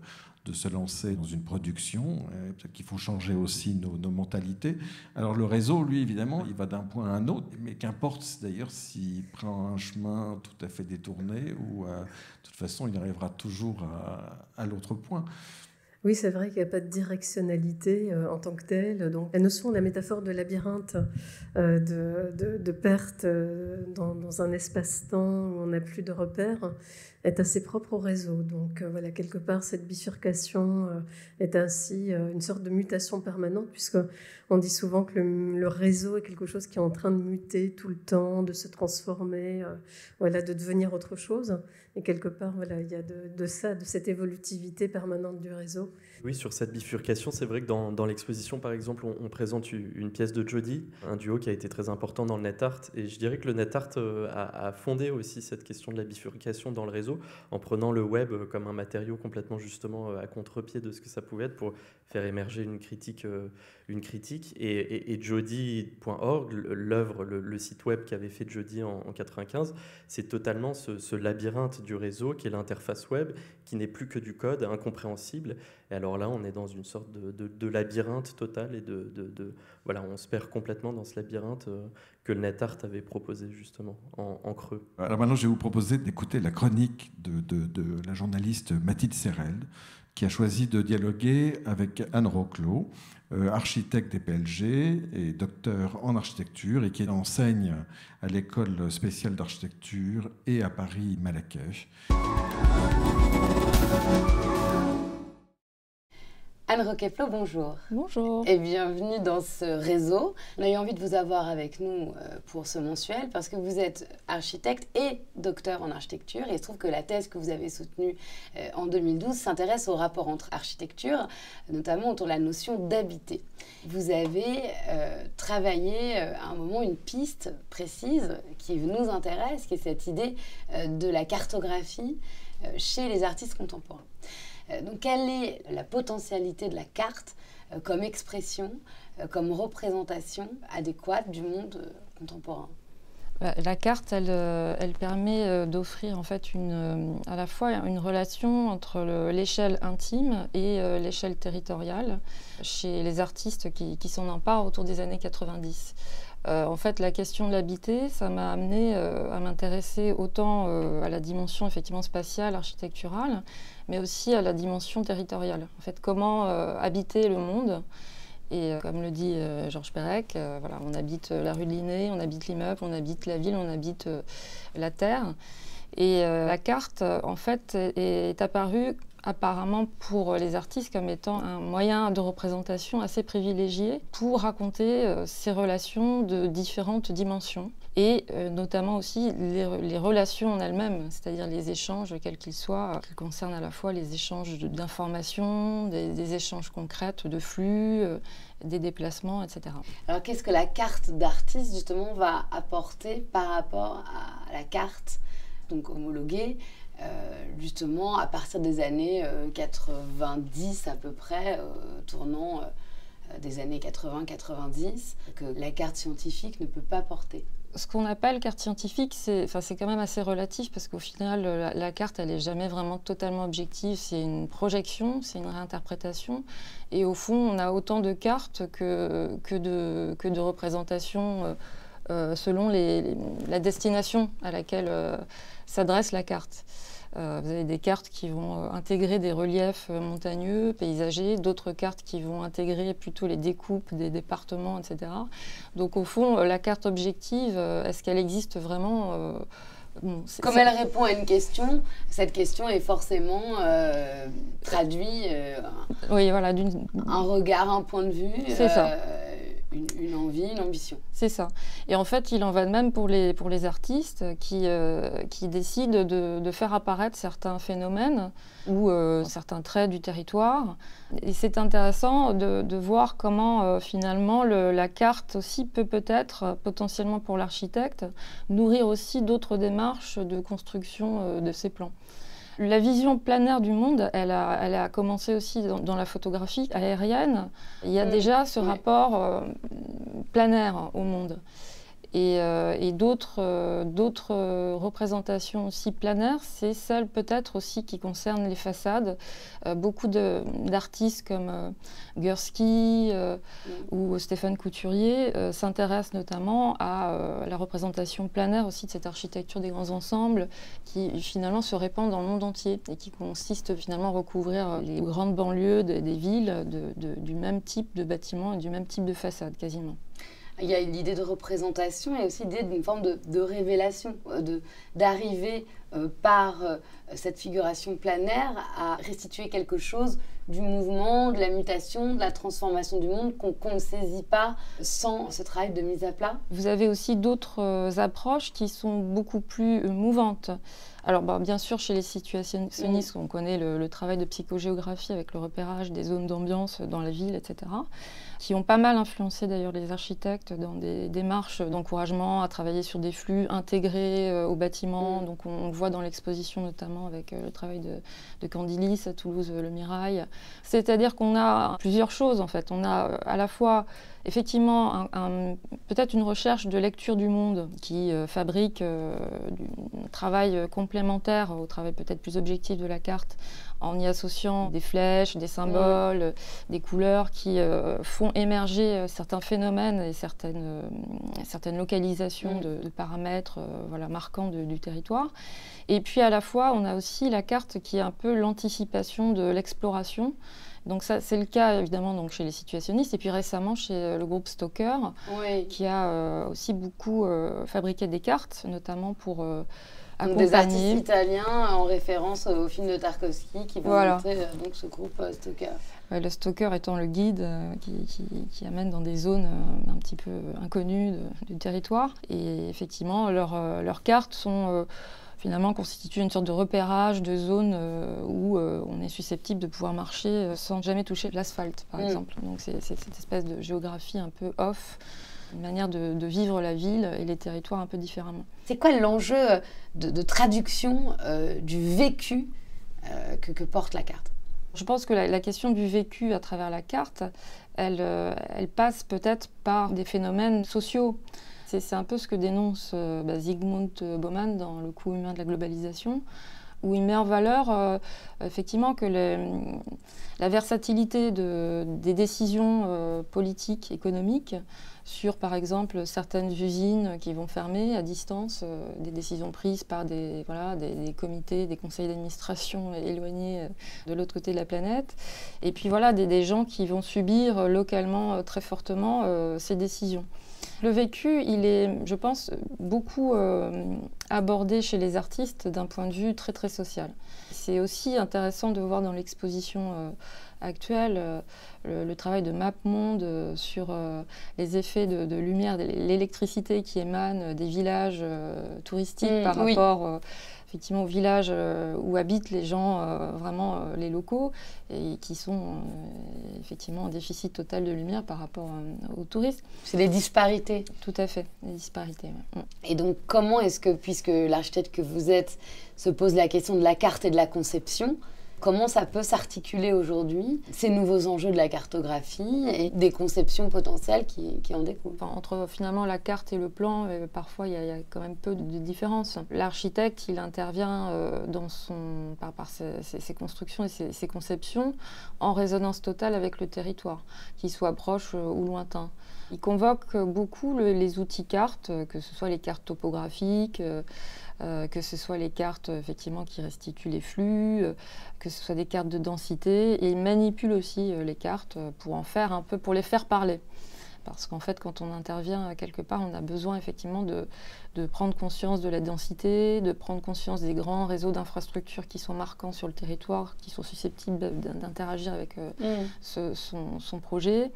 se lancer dans une production. Peut-être qu'il faut changer aussi nos mentalités. Alors le réseau, lui, évidemment, il va d'un point à un autre, mais qu'importe d'ailleurs s'il prend un chemin tout à fait détourné ou de toute façon, il arrivera toujours à l'autre point. Oui, c'est vrai qu'il n'y a pas de directionnalité en tant que telle. Donc, la notion de la métaphore de labyrinthe, de perte dans un espace-temps où on n'a plus de repères, est assez propre au réseau. Donc voilà, quelque part, cette bifurcation est ainsi une sorte de mutation permanente, puisqu'on dit souvent que le réseau est quelque chose qui est en train de muter tout le temps, de se transformer, voilà, de devenir autre chose. Et quelque part, voilà, il y a de cette évolutivité permanente du réseau. Oui, sur cette bifurcation, c'est vrai que dans l'exposition, par exemple, on présente une pièce de Jody, un duo qui a été très important dans le net art. Et je dirais que le net art a fondé aussi cette question de la bifurcation dans le réseau, en prenant le web comme un matériau complètement justement à contre-pied de ce que ça pouvait être pour faire émerger une critique. Et Jody.org, l'œuvre, le site web qu'avait fait Jody en 1995, c'est totalement ce labyrinthe du réseau qui est l'interface web, qui n'est plus que du code incompréhensible. Et alors là, on est dans une sorte de labyrinthe total et voilà, on se perd complètement dans ce labyrinthe que le net art avait proposé justement en creux. Alors maintenant, je vais vous proposer d'écouter la chronique de la journaliste Mathilde Serrel, qui a choisi de dialoguer avec Anne Roclot, architecte des PLG et docteur en architecture, et qui enseigne à l'école spéciale d'architecture et à Paris Malaquais. Anne Roqueflot, bonjour. Bonjour. Et bienvenue dans ce réseau. On a eu envie de vous avoir avec nous pour ce mensuel parce que vous êtes architecte et docteur en architecture. Et il se trouve que la thèse que vous avez soutenue en 2012 s'intéresse au rapport entre architecture, notamment autour de la notion d'habiter. Vous avez travaillé à un moment une piste précise qui nous intéresse, qui est cette idée de la cartographie chez les artistes contemporains. Donc, quelle est la potentialité de la carte comme expression, comme représentation adéquate du monde contemporain? La carte, elle permet d'offrir en fait à la fois une relation entre l'échelle intime et l'échelle territoriale chez les artistes qui s'en emparent autour des années 90. En fait, la question de l'habiter, ça m'a amené à m'intéresser autant à la dimension effectivement spatiale, architecturale, mais aussi à la dimension territoriale. En fait, comment habiter le monde. Et comme le dit Georges Perec, voilà, on habite la rue de Linné, on habite l'immeuble, on habite la ville, on habite la terre. Et la carte, en fait, est apparue apparemment pour les artistes comme étant un moyen de représentation assez privilégié pour raconter ces relations de différentes dimensions et notamment aussi les relations en elles-mêmes, c'est-à-dire les échanges quels qu'ils soient, qui concernent à la fois les échanges d'informations, des échanges concrets de flux, des déplacements, etc. Alors qu'est-ce que la carte d'artiste justement va apporter par rapport à la carte donc homologuée justement à partir des années 90 à peu près, tournant des années 80-90, que la carte scientifique ne peut pas porter? Ce qu'on appelle carte scientifique, c'est quand même assez relatif parce qu'au final, la carte, elle n'est jamais vraiment totalement objective. C'est une projection, c'est une réinterprétation. Et au fond, on a autant de cartes que de représentations selon la destination à laquelle s'adresse la carte. Vous avez des cartes qui vont intégrer des reliefs montagneux, paysagers, d'autres cartes qui vont intégrer plutôt les découpes des départements, etc. Donc au fond, la carte objective, est-ce qu'elle existe vraiment Comme elle répond à une question, cette question est forcément traduite, oui, voilà, un regard, un point de vue. C'est ça. Une envie, une ambition. C'est ça. Et en fait, il en va de même pour les artistes qui décident de faire apparaître certains phénomènes ou certains traits du territoire. Et c'est intéressant de voir comment finalement la carte aussi peut peut-être, potentiellement pour l'architecte, nourrir aussi d'autres démarches de construction de ces plans. La vision planaire du monde, elle a commencé aussi dans la photographie aérienne. Il y a déjà ce rapport planaire au monde. Et d'autres représentations aussi planaires, c'est celles peut-être aussi qui concernent les façades. Beaucoup d'artistes comme Gursky ou Stéphane Couturier s'intéressent notamment à la représentation planaire aussi de cette architecture des grands ensembles qui finalement se répand dans le monde entier et qui consiste finalement à recouvrir les grandes banlieues des villes du même type de bâtiments et du même type de façade quasiment. Il y a l'idée de représentation et aussi l'idée d'une forme de révélation, d'arriver par cette figuration planaire à restituer quelque chose du mouvement, de la mutation, de la transformation du monde qu'on ne saisit pas sans ce travail de mise à plat. Vous avez aussi d'autres approches qui sont beaucoup plus mouvantes. Alors bien sûr, chez les situationnistes, on connaît le travail de psychogéographie avec le repérage des zones d'ambiance dans la ville, etc., qui ont pas mal influencé d'ailleurs les architectes dans des démarches d'encouragement à travailler sur des flux intégrés au bâtiment. Donc on le voit dans l'exposition notamment avec le travail de Candilis à Toulouse, le Mirail. C'est-à-dire qu'on a plusieurs choses en fait. On a à la fois effectivement peut-être une recherche de lecture du monde qui fabrique du travail complémentaire au travail peut-être plus objectif de la carte en y associant des flèches, des symboles, des couleurs qui font émerger certains phénomènes et certaines localisations de paramètres marquants du territoire. Et puis à la fois, on a aussi la carte qui est un peu l'anticipation de l'exploration. Donc ça, c'est le cas évidemment donc, chez les situationnistes et puis récemment chez le groupe Stoker qui a aussi beaucoup fabriqué des cartes, notamment pour accompagner... Des artistes italiens en référence au film de Tarkovsky qui vont montrer donc, ce groupe Stoker. Ouais, le Stoker étant le guide qui amène dans des zones un petit peu inconnues du territoire. Et effectivement, leurs cartes sont... finalement constitue une sorte de repérage de zones où on est susceptible de pouvoir marcher sans jamais toucher l'asphalte, par exemple. Donc c'est cette espèce de géographie un peu off, une manière de vivre la ville et les territoires un peu différemment. C'est quoi l'enjeu de traduction du vécu que porte la carte? Je pense que la question du vécu à travers la carte, elle passe peut-être par des phénomènes sociaux. C'est un peu ce que dénonce Zygmunt Bauman dans Le coût humain de la globalisation, où il met en valeur effectivement que la versatilité des décisions politiques, économiques sur, par exemple, certaines usines qui vont fermer à distance, des décisions prises par des comités, des conseils d'administration éloignés de l'autre côté de la planète. Et puis voilà, des gens qui vont subir localement très fortement ces décisions. Le vécu, il est, je pense, beaucoup abordé chez les artistes d'un point de vue très très social. C'est aussi intéressant de voir dans l'exposition actuelle le travail de MapMonde sur les effets de lumière, de l'électricité qui émane des villages touristiques par rapport effectivement aux villages où habitent les gens, vraiment les locaux, et qui sont effectivement en déficit total de lumière par rapport aux touristes. C'est les disparités. Tout à fait, les disparités. Ouais. Et donc comment est-ce que, puisque l'architecte que vous êtes se pose la question de la carte et de la conception, comment ça peut s'articuler aujourd'hui, ces nouveaux enjeux de la cartographie et des conceptions potentielles qui en découlent? Enfin, entre finalement la carte et le plan, parfois il y a quand même peu de différence. L'architecte, il intervient par ses constructions et ses conceptions en résonance totale avec le territoire, qu'il soit proche ou lointain. Il convoque beaucoup les outils cartes, que ce soit les cartes topographiques, que ce soit les cartes effectivement qui restituent les flux, que ce soit des cartes de densité, et il manipule aussi les cartes pour en faire un peu, pour les faire parler. Parce qu'en fait, quand on intervient quelque part, on a besoin effectivement de prendre conscience de la densité, de prendre conscience des grands réseaux d'infrastructures qui sont marquants sur le territoire, qui sont susceptibles d'interagir avec son projet.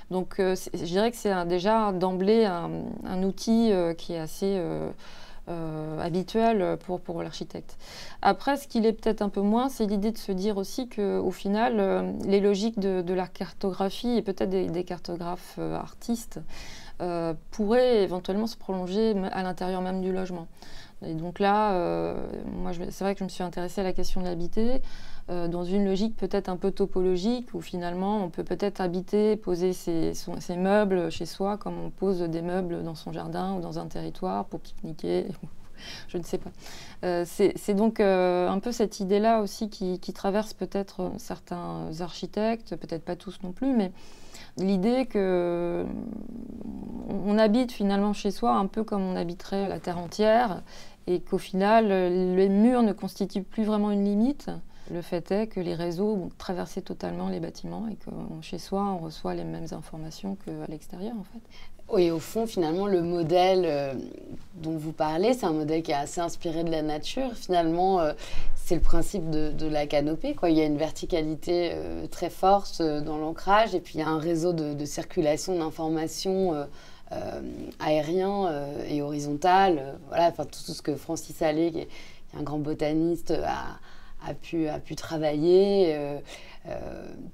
Donc je dirais que c'est déjà d'emblée un outil qui est assez habituel pour l'architecte. Après, ce qu'il est peut-être un peu moins, c'est l'idée de se dire aussi qu'au final, les logiques de la cartographie et peut-être des cartographes artistes pourraient éventuellement se prolonger à l'intérieur même du logement. Et donc là, moi, c'est vrai que je me suis intéressée à la question de l'habiter, dans une logique peut-être un peu topologique, où finalement on peut peut-être habiter, poser ses meubles chez soi, comme on pose des meubles dans son jardin ou dans un territoire pour pique-niquer, je ne sais pas. C'est donc un peu cette idée-là aussi qui traverse peut-être certains architectes, peut-être pas tous non plus, mais l'idée que on habite finalement chez soi un peu comme on habiterait la terre entière, et qu'au final, les murs ne constituent plus vraiment une limite. Le fait est que les réseaux vont traverser totalement les bâtiments et que chez soi, on reçoit les mêmes informations qu'à l'extérieur, en fait. Oui, au fond, finalement, le modèle dont vous parlez, c'est un modèle qui est assez inspiré de la nature. Finalement, c'est le principe de la canopée, quoi. Il y a une verticalité très forte dans l'ancrage, et puis il y a un réseau de circulation d'informations aérien et horizontal. Voilà, enfin, tout ce que Francis Allais, qui est un grand botaniste, a pu travailler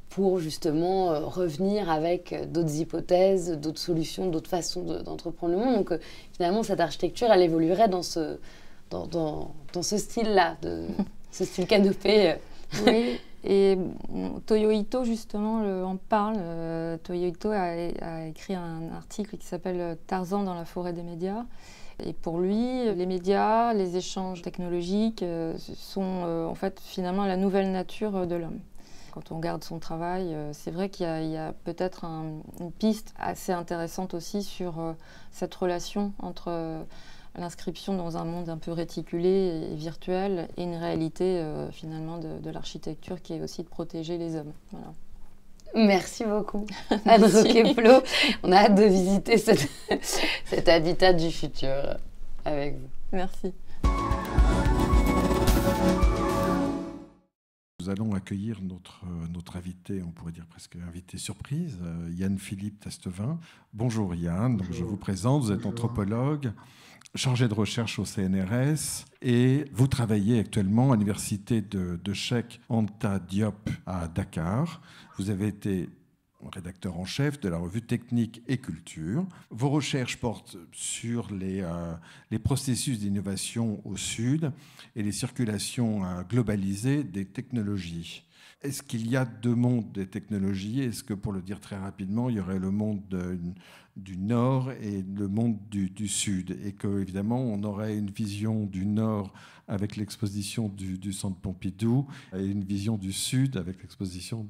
pour justement revenir avec d'autres hypothèses, d'autres solutions, d'autres façons d'entreprendre le monde. Donc finalement, cette architecture, elle évoluerait dans ce style-là, ce style canopé. Oui, et Toyo Ito, justement, en parle. Toyo Ito a écrit un article qui s'appelle « Tarzan dans la forêt des médias ». Et pour lui, les médias, les échanges technologiques sont en fait finalement la nouvelle nature de l'homme. Quand on regarde son travail, c'est vrai qu'il y a peut-être une piste assez intéressante aussi sur cette relation entre l'inscription dans un monde un peu réticulé et virtuel et une réalité finalement de l'architecture qui est aussi de protéger les hommes. Voilà. Merci beaucoup, Anne Roqueplo. On a hâte de visiter cet habitat du futur avec vous. Merci. Nous allons accueillir notre invité, on pourrait dire presque invité surprise, Yann-Philippe Testevin. Bonjour Yann, donc je vous présente, vous êtes anthropologue, chargé de recherche au CNRS et vous travaillez actuellement à l'université de Cheikh Anta Diop à Dakar. Vous avez été rédacteur en chef de la revue Technique et Culture. Vos recherches portent sur les processus d'innovation au Sud et les circulations globalisées des technologies. est-ce qu'il y a deux mondes des technologies? Est-ce que, pour le dire très rapidement, il y aurait le monde du Nord et le monde du Sud, et qu'évidemment, on aurait une vision du Nord avec l'exposition du Centre Pompidou et une vision du Sud avec l'exposition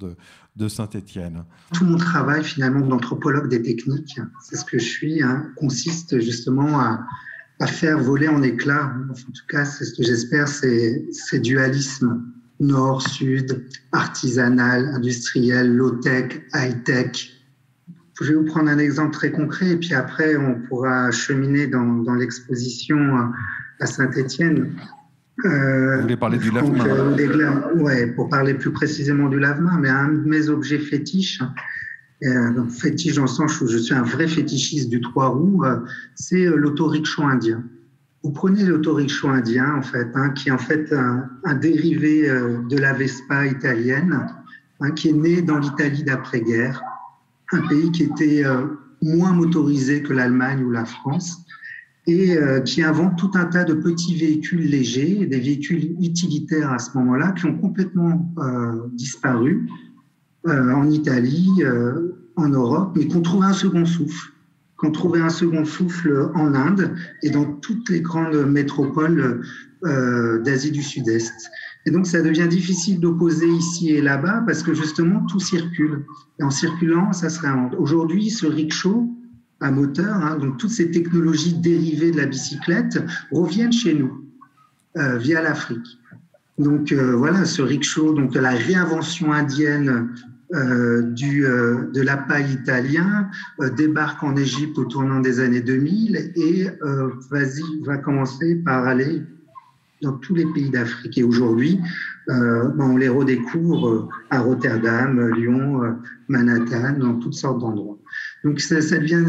de Saint-Étienne? Tout mon travail, finalement, d'anthropologue des techniques, c'est ce que je suis, consiste justement à faire voler en éclats, en tout cas, c'est ce que j'espère, ces dualismes nord, sud, artisanal, industriel, low-tech, high-tech. Je vais vous prendre un exemple très concret et puis après on pourra cheminer dans l'exposition à Saint-Étienne. Vous voulez parler du lave-main? Oui, pour parler plus précisément du lave-main, mais un de mes objets fétiches, fétiche dans le sens où je suis un vrai fétichiste du 3 roues, c'est l'autorickshaw indien. Vous prenez l'autorickshaw indien, en fait, qui est en fait un dérivé de la Vespa italienne, qui est né dans l'Italie d'après-guerre, un pays qui était moins motorisé que l'Allemagne ou la France, et qui invente tout un tas de petits véhicules légers, des véhicules utilitaires à ce moment-là, qui ont complètement disparu en Italie, en Europe, mais qu'on trouve un second souffle. Qu'on trouvait un second souffle en Inde et dans toutes les grandes métropoles d'Asie du Sud-Est. Et donc, ça devient difficile d'opposer ici et là-bas parce que justement, tout circule. Et en circulant, ça se réinvente. Aujourd'hui, ce rickshaw à moteur, donc toutes ces technologies dérivées de la bicyclette reviennent chez nous via l'Afrique. Donc, voilà, ce rickshaw, donc la réinvention indienne de l'appareil italien, débarque en Égypte au tournant des années 2000 et va commencer par aller dans tous les pays d'Afrique. Et aujourd'hui, on les redécouvre à Rotterdam, Lyon, Manhattan, dans toutes sortes d'endroits. Donc ça devient,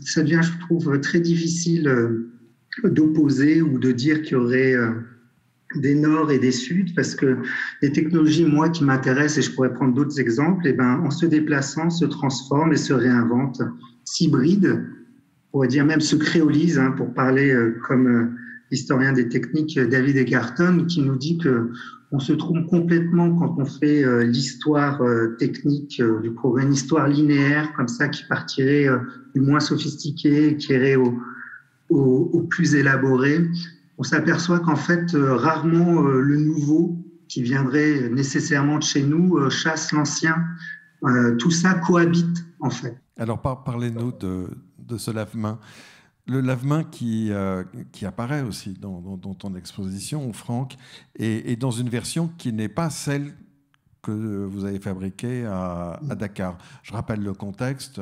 je trouve, très difficile d'opposer ou de dire qu'il y aurait des Nord et des Sud, parce que les technologies, moi, qui m'intéressent, et je pourrais prendre d'autres exemples, en se déplaçant, se transforment et se réinventent, s'hybrident, on pourrait dire même se créolisent, pour parler comme l'historien des techniques David Egerton, qui nous dit qu'on se trompe complètement quand on fait l'histoire technique du progrès, une histoire linéaire, comme ça, qui partirait du moins sophistiqué, qui irait au plus élaboré. On s'aperçoit qu'en fait, rarement le nouveau, qui viendrait nécessairement de chez nous, chasse l'ancien. Tout ça cohabite, en fait. Alors, parlez-nous de ce lave-main. Le lave-main qui apparaît aussi dans ton exposition, Franck, et dans une version qui n'est pas celle que vous avez fabriquée à Dakar. Je rappelle le contexte.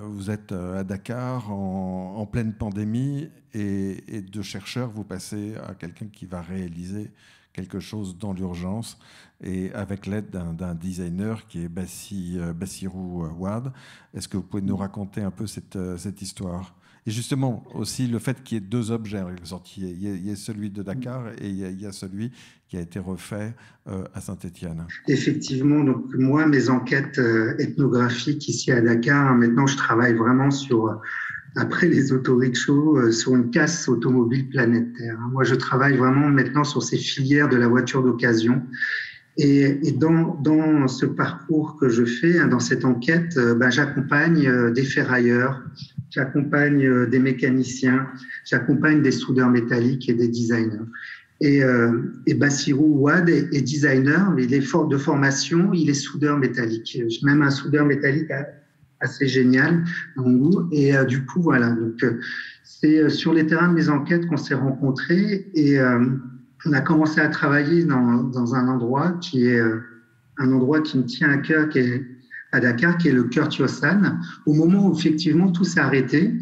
Vous êtes à Dakar en pleine pandémie et de chercheur, vous passez à quelqu'un qui va réaliser quelque chose dans l'urgence et avec l'aide d'un designer qui est Bassirou Wade. Est-ce que vous pouvez nous raconter un peu cette histoire ? Et justement, aussi le fait qu'il y ait deux objets en quelque sorte. Il y a celui de Dakar et il y a celui qui a été refait à Saint-Étienne. Effectivement, donc moi, mes enquêtes ethnographiques ici à Dakar, maintenant je travaille vraiment après les autorickshaws, sur une casse automobile planétaire. Moi, je travaille vraiment maintenant sur ces filières de la voiture d'occasion. Et dans ce parcours que je fais, dans cette enquête, j'accompagne des ferrailleurs, j'accompagne des mécaniciens, j'accompagne des soudeurs métalliques et des designers. Et Bassirou Wade est designer, mais il est fort de formation, il est soudeur métallique. Même un soudeur métallique assez génial, à mon goût. Et du coup, voilà. Donc, c'est sur les terrains de mes enquêtes qu'on s'est rencontrés et on a commencé à travailler dans un endroit qui est un endroit qui me tient à cœur, qui est à Dakar, qui est le Cœur Tiosan. Au moment où effectivement tout s'est arrêté,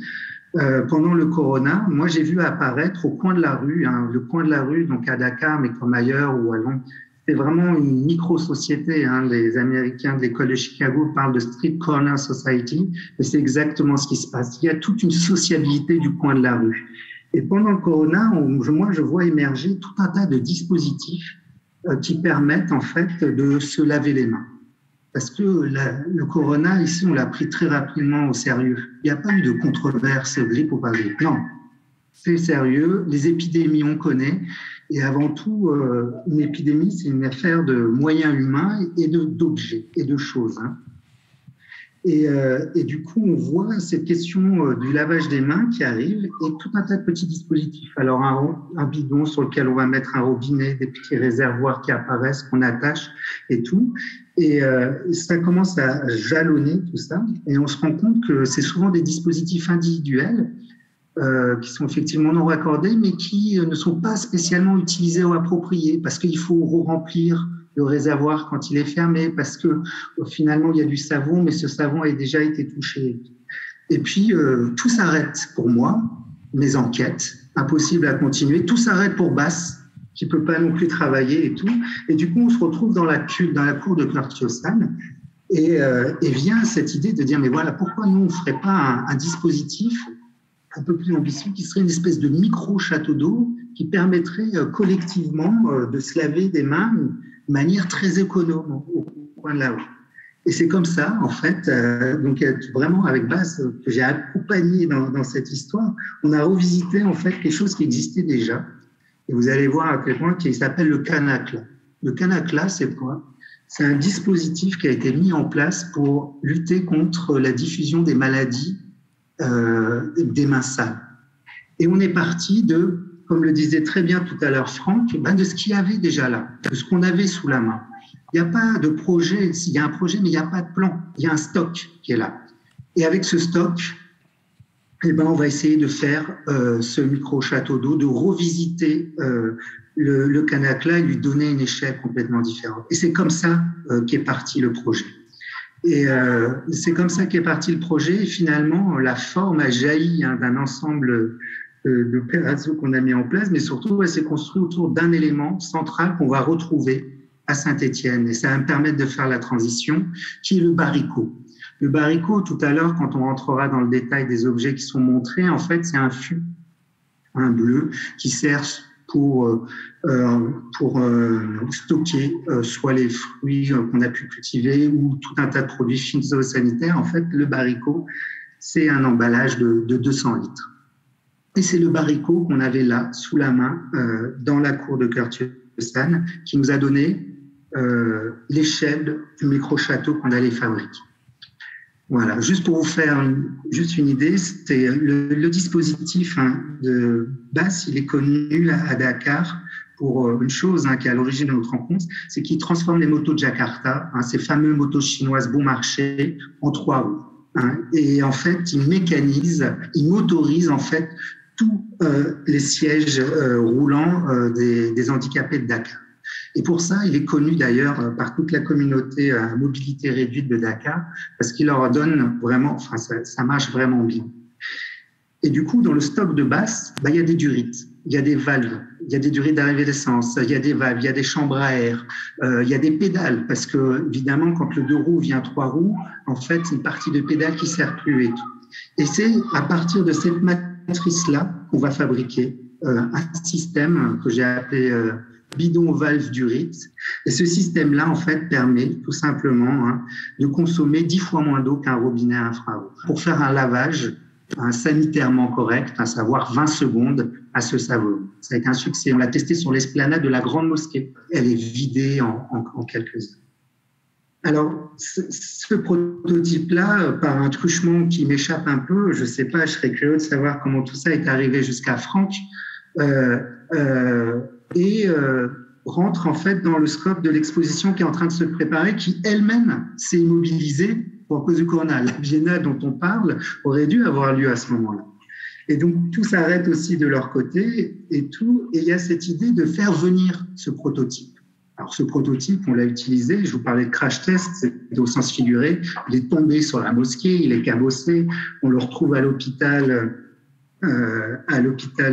pendant le corona, moi j'ai vu apparaître au coin de la rue, le coin de la rue, donc à Dakar, mais comme ailleurs ou à Londres, c'est vraiment une micro-société. Les Américains de l'école de Chicago parlent de Street Corner Society, et c'est exactement ce qui se passe. Il y a toute une sociabilité du coin de la rue. Et pendant le corona, moi je vois émerger tout un tas de dispositifs qui permettent en fait de se laver les mains. Parce que le corona, ici, on l'a pris très rapidement au sérieux. Il n'y a pas eu de controverse, grippe ou pas grippe. Non. c'est sérieux. Les épidémies, on connaît. Et avant tout, une épidémie, c'est une affaire de moyens humains et d'objets et de choses. Hein. Et du coup, on voit cette question du lavage des mains qui arrive et tout un tas de petits dispositifs. Alors, un bidon sur lequel on va mettre un robinet, des petits réservoirs qui apparaissent, qu'on attache et tout. Et ça commence à jalonner tout ça. Et on se rend compte que c'est souvent des dispositifs individuels qui sont effectivement non raccordés, mais qui ne sont pas spécialement utilisés ou appropriés parce qu'il faut remplir le réservoir quand il est fermé, parce que finalement il y a du savon, mais ce savon a déjà été touché. Et puis tout s'arrête pour moi, mes enquêtes, impossible à continuer, tout s'arrête pour Bass, qui peut pas non plus travailler et tout. Et du coup on se retrouve dans la cour de Curtiossan, et vient cette idée de dire mais voilà, pourquoi nous on ferait pas un dispositif un peu plus ambitieux qui serait une espèce de micro-château d'eau qui permettrait collectivement de se laver des mains de manière très économe au coin de la rue. Et c'est comme ça, en fait, donc vraiment avec Bass, que j'ai accompagné dans cette histoire, on a revisité en fait quelque chose qui existait déjà. Et vous allez voir à quel point qui s'appelle le Canacla. Le Canacla, c'est quoi? C'est un dispositif qui a été mis en place pour lutter contre la diffusion des maladies des mains sales. Et on est parti de, comme le disait très bien tout à l'heure Franck, de ce qu'il y avait déjà là, de ce qu'on avait sous la main. Il n'y a pas de projet, il y a un projet, mais il n'y a pas de plan. Il y a un stock qui est là. Et avec ce stock, on va essayer de faire ce micro-château d'eau, de revisiter le Canacla et lui donner une échelle complètement différente. Et c'est comme ça qu'est parti le projet. Et c'est comme ça qu'est parti le projet. Et finalement, la forme a jailli d'un ensemble d'opérations qu'on a mis en place, mais surtout, elle s'est construite autour d'un élément central qu'on va retrouver à Saint-Étienne. Et ça va me permettre de faire la transition, qui est le baricot. Le baricot, tout à l'heure, quand on rentrera dans le détail des objets qui sont montrés, en fait, c'est un fût, un bleu, qui sert pour stocker soit les fruits qu'on a pu cultiver ou tout un tas de produits phytosanitaires. En fait, le baricot, c'est un emballage de 200 litres. Et c'est le baricot qu'on avait là, sous la main, dans la cour de Curtiossan, qui nous a donné l'échelle du micro-château qu'on allait fabriquer. Voilà, juste pour vous faire juste une idée, c'était le dispositif de Bass, il est connu à Dakar pour une chose qui est à l'origine de notre rencontre, c'est qu'il transforme les motos de Jakarta, ces fameuses motos chinoises bon marché, en 3 roues. Et en fait, il mécanise, il motorise en fait tous les sièges roulants des handicapés de Dakar. Et pour ça, il est connu d'ailleurs par toute la communauté à mobilité réduite de Dakar, parce qu'il leur donne vraiment, ça marche vraiment bien. Et du coup, dans le stock de Bass, il y a des durites, il y a des valves, il y a des durites d'arrivée d'essence, il y a des valves, il y a des chambres à air, il y a des pédales, parce que évidemment, quand le 2 roues vient 3 roues, en fait, c'est une partie de pédale qui ne sert plus et tout. Et c'est à partir de cette matrice-là qu'on va fabriquer un système que j'ai appelé bidon valve durite. Et ce système-là, en fait, permet tout simplement de consommer 10 fois moins d'eau qu'un robinet infrarouge. Pour faire un lavage sanitairement correct, à savoir 20 secondes à ce savon. Ça a été un succès. On l'a testé sur l'esplanade de la Grande Mosquée. Elle est vidée en quelques heures. Alors, ce prototype-là, par un truchement qui m'échappe un peu, je ne sais pas, je serais curieux de savoir comment tout ça est arrivé jusqu'à Franck, rentre en fait dans le scope de l'exposition qui est en train de se préparer, qui elle-même s'est immobilisée pour cause du corona. La Biennale dont on parle aurait dû avoir lieu à ce moment-là. Et donc, tout s'arrête aussi de leur côté et tout. Et il y a cette idée de faire venir ce prototype. Alors, ce prototype, on l'a utilisé. Je vous parlais de crash test, c'est au sens figuré. Il est tombé sur la mosquée, il est cabossé. On le retrouve à l'hôpital